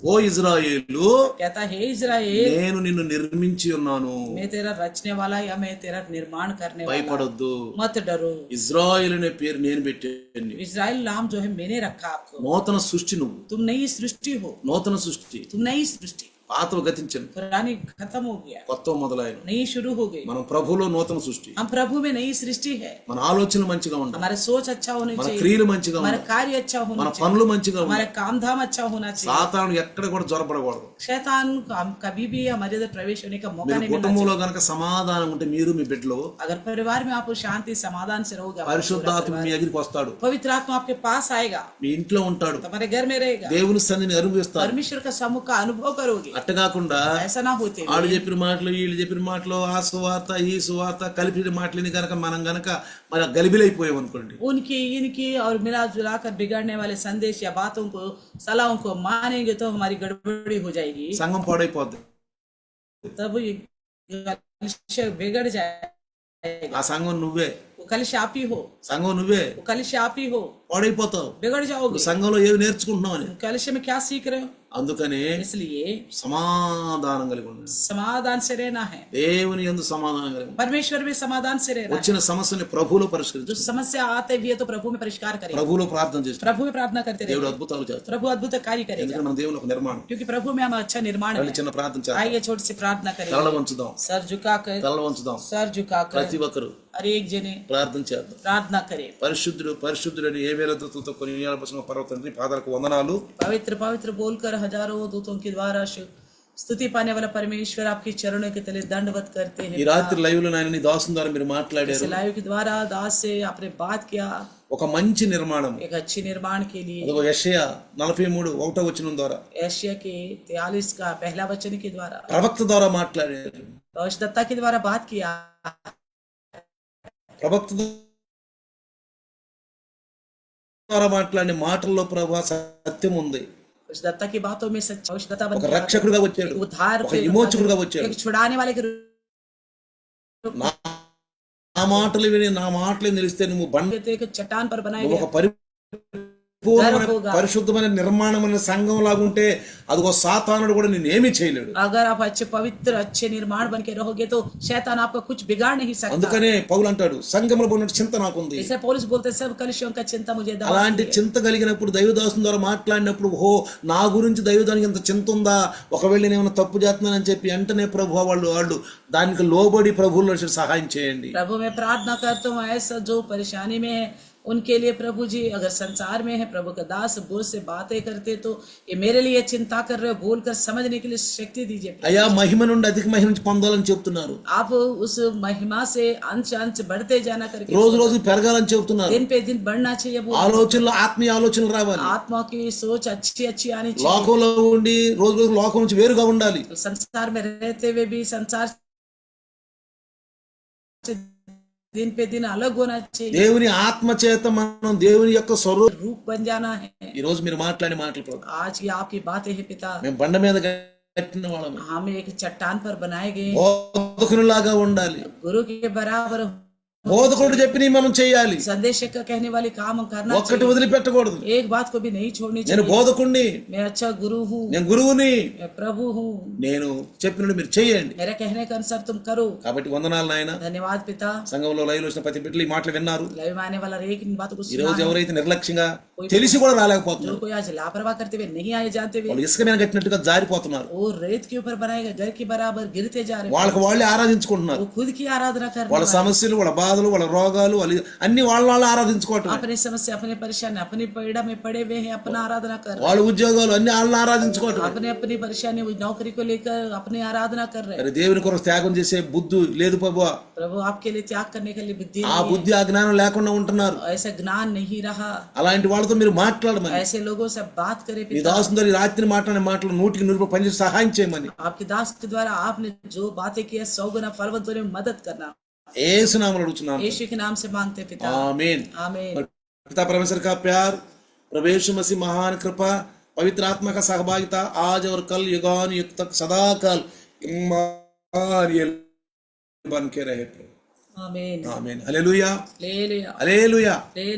ఓ ఇజ్రాయేలు, कहता है इज़राइल, నేను నిన్ను నిర్మించి ఉన్నాను, मैं तेरा रचने वाला या मैं तेरा निर्माण करने वाला, భయపడొద్దు. मत डरो। ఇజ్రాయేల్ అనే పేరు నేను పెట్టాను. इज़राइल नाम जो है मैंने रखा आपको, నూతన సృష్టి నువ్వు. तुम नई सृष्टि हो, నూతన సృష్టి. तुम नई सृष्टि, పాతవి గతించను, पुरानी खत्म हो गया, కొత్త మొదలైన. नई शुरू हो गई। మనం ప్రభులో నూతన సృష్టి. हम प्रभु में नई सृष्टि है। మన ఆలోచనలు మంచిగా ఉండాలి, हमारा सोच अच्छा होना మన चाहिए, క్రియలు మంచిగా हमारा ఉండాలి, कार्य अच्छा होना మన चाहिए, పనులు మంచిగా ఉండాలి. हमारा काम धाम अच्छा होना चाहिए। సాతాను ఎక్కడ కూడా జొరపడకూడదు. शैतान को हम कभी भी हमारे अंदर प्रवेश होने का मौका మీరు नहीं मिलना కుటుంబంలో चाहिए। గనక సమాధానం ఉంటే మీరు మీ బిడ్డలో अगर परिवार में आप शांति समाधान से रहोगे, आपका पूरा పరిశుద్ధాత్మ మీ परिवार, దగ్గరికి వస్తాడు, पवित्र आत्मा आपके पास आएगा, మీ ఇంట్లో ఉంటాడు, तुम्हारे घर में रहेगा, దేవుని సన్నిధిని అనుభవిస్తాడు. परमेश्वर का सम्मुख का अनुभव करोगे। అట్ట కాకుండా ऐसा ना होते ఆడు हुए చెప్పిన మాటలు వీళ్ళు చెప్పిన మాటలు ఆ సువార్త ఈ సువార్త కలిపిన మాటలని కనుక మనం గనక మన గలిబిలైపోయాం అనుకోండి, उनकी इनकी और मिला जुला कर बिगड़ने वाले संदेश या बातों को, सलाहों को मानेंगे तो हमारी गड़बड़ी हो जाएगी, సంఘం పాడైపోద్ది. तब ये कलिशा बिगड़ जाएगा। ఆ సంఘం నువ్వే, वो कलिशा आप ही हो, సంఘం నువ్వే वो कलिशा आप ही हो, పాడైపోతావు. बिगड़ जाओगे। నువ్వు సంఘంలో ఏమి నేర్చుకుంటున్నావు అని. कलिशा में क्या सीख रहे हो? అందుకని इसलिए సమాధానం కలిగి ఉండండి. समाधान से रहना है, దేవుని యందు సమాధానం కలిగి ఉండండి. परमेश्वर में समाधान से रहना है। వచ్చిన సమస్యని ప్రభువులో जो పరిష్కరించు, समस्या आते हुए तो प्रभु में परिष्कार करेगा, ప్రభువులో ప్రార్థన చేస్తాడు. प्रभु में प्रार्थना करते దేవుడు रहे, అద్భుతాలు చేస్తాడు. प्रभु अद्भुत कार्य करेगा, ఎందుకంటే మన దేవుని ఒక నిర్మాణం. क्योंकि प्रभु में हम अच्छा निर्माण రండి है। చిన్న ప్రార్థన చేద్దాం. आइए छोटी सी प्रार्थना తల करेंगे, వంచుదాం, सर झुकाकर, తల వంచుదాం. सर झुकाकर ప్రతి ఒక్కరు हर एक जने ప్రార్థన చేద్దాం. प्रार्थना करे। పరిశుద్ధుడు పరిశుద్ధుడు అని ఏ వేల దూతలతో కొన్ని పర్వతండి పాదాలకు వందనాలు. पवित्र पवित्र बोलकर हजारों दूतों के द्वारा स्तुति पाने वाला परमेश्वर आपके चरणों के तले दंडवत करते हैं। ఈ రాత్రి లైవ్ లో నాయన నీ దాసుని ద్వారా మీరు మాట్లాడారు. इस लाइव के द्वारा दास से आपने बात किया, ఒక మంచి నిర్మాణం. एक अच्छी निर्माण के लिए। అదిగో యెషయా 43:1 వచనం ద్వారా, एशिया के 43 का पहला वचन के द्वारा, ప్రవక్త ద్వారా మాట్లాడారు. दत्ता के द्वारा बात किया, ప్రవక్త ద్వారా మాట్లాడిన మాటల్లో ప్రభు సత్యం ఉంది. दत्ता की बातों में सच, दत्ता ఒక రక్షకుడుగా వచ్చాడు, उद्धार ఒక విమోచకుడుగా వచ్చాడు. एक छुड़ाने वाले के నా మాటలు విని నా మాటలు నిలిస్తే నువ్వు బండ, एक चट्टान पर बनाए నువ్వు गए ఒక పరిపూర్ణమైన పరిశుద్ధమైన నిర్మాణమైన సంఘం లాగుంటే అదిగో సాతానుడు కూడా నిన్ను ఏమీ చేయలేడు. अगर आप अच्छे पवित्र अच्छे निर्माण बन के रहोगे तो शैतान आपका कुछ बिगाड़ नहीं सकता। అందుకనే పౌలు అంటాడు సంఘంలో ఉన్నట్టు చింత నాకుంది. इसलिए पौलुस बोलते हैं सब कलिशों का चिंता मुझे दबा అలాంటి చింత కలిగినప్పుడు దైవదాసుని ద్వారా మాట్లాడినప్పుడు ఓ నా గురించి దైవదానికి ఇంత చింత ఉందా, ఒకవేళ నేను ఏమైనా తప్పు చేస్తున్నానని చెప్పి వెంటనే ప్రభు వాళ్ళు దానికి లోబడి ప్రభువులో సహాయం చేయండి. प्रभु में प्रार्थना करता हूँ, ऐसा जो परेशानी में है उनके लिए प्रभु जी, अगर संसार में है प्रभु का दास बोल से बातें करते तो ये मेरे लिए चिंता कर रहे हो, बोलकर समझने के लिए शक्ति दीजिए। అయ్యా మహిమ నుండి అధిక మహిమ నుంచి పొందాలని చెప్తున్నారు. आप उस महिमा से अंश अंश बढ़ते जाना करके రోజు రోజు పెరగాలని చెప్తున్నారు. दिन पे दिन बढ़ना चाहिए। वो ఆలోచనలు ఆత్మీయ ఆలోచనలు రావాలి. आत्मा की सोच अच्छी अच्छी आनी चाहिए। లోకంలో ఉండి రోజు రోజు లోకం నుంచి వేరుగా ఉండాలి. संसार में रहते हुए भी संसार से दिन पे दिन अलग होना चाहिए। దేవుని ఆత్మ చేత మనం దేవుని యొక్క స్వరూప रूप बन जाना है। ఈ రోజు మీరు మాట్లాడే మాటలు ప్రభు, आज की आपकी बातें हैं पिता, మేము బండ మీద కట్టిన వాళ్ళం, हम एक चट्टान पर बनाए गए, బోధకునిలాగా ఉండాలి. गुरु के बराबर బోధకుడు చెప్పిన మనం చేయాలి. संदेश का कहने वाले काम हम करना ఒక్కటి चाहिए। వదిలిపెట్టకూడదు. एक बात को भी नहीं छोड़नी నేను चाहिए। బోధకుణ్ణి, मैं अच्छा गुरु हूँ, నేను గురువుని, मैं प्रभु हूँ, నేను చెప్పినట్టు మీరు చేయండి. मेरे कहने के अनुसार तुम करो। కాబట్టి వందనాలు నాయన. धन्यवाद पिता। సంఘంలో లైవ్ వచ్చిన ప్రతి బిడ్డలు ఈ మాటలు విన్నారు. लाइव में आने वाला एक इन बातों को ఈ सुना రోజు है। ఎవరైతే నిర్లక్ష్యంగా తెలిసి కూడా రాలేకపోతున్నారు, जो कोई आज लापरवाह करते हुए नहीं आए जानते हुए వాళ్ళు ఇసుక మీద కట్టినట్టుగా జారిపోతున్నారు. वो रेत के ऊपर बनाएगा घर के बराबर गिरते जा रहे हैं। వాళ్ళకి వాళ్ళే ఆరాధించుకుంటున్నారు. वो खुद की आराधना कर వాళ్ళ సమస్యలు, వాళ్ళ బాధలు, వాళ్ళ రోగాలు అన్ని వాళ్ళ ఆరాధించుకోవటం. अपने समस्या अपने परेशानी अपनी पीड़ा में पड़े हुए हैं, अपना आराधना कर रहे వాళ్ళ ఉద్యోగాలు అన్ని వాళ్ళని ఆరాధించుకోవటం. हैं, अपने अपनी परेशानी नौकरी को लेकर अपनी आराधना कर रहे हैं। మరి దేవుని కొరకు త్యాగం చేసే బుద్ధి లేదు ప్రభువా. प्रभु आपके लिए त्याग करने के लिए बुद्धि ఆ नहीं బుద్ధి ఆ జ్ఞానం లేకుండా ఉంటున్నారు. है, ऐसा ज्ञान नहीं रहा। అలాంటి వాళ్ళతో మీరు మాట్లాడమని, ऐसे लोगों से बात करे మీ पिता। దాసుని ద్వారా ఈ రాత్రి మాట్లాడిన మాటలు 100% పనిచేసి సహాయం చేయమని, आपके दास के द्वारा आपने जो बातें की है 100 गुना फलवंत होने में मदद करना। యేసు నామములో అడుగుతున్నాను यीशु के नाम से मांगते पिता, आमीन। आमीन। और पिता परमेश्वर का प्यार, प्रभु यीशु मसीह महान कृपा, पवित्र आत्मा का सहभागिता आज और कल युगान युग तक सदा काल इम्मानुएल बन के रहे प्रभु। आमीन, आमीन। Hallelujah, hallelujah, hallelujah. हालेलुया।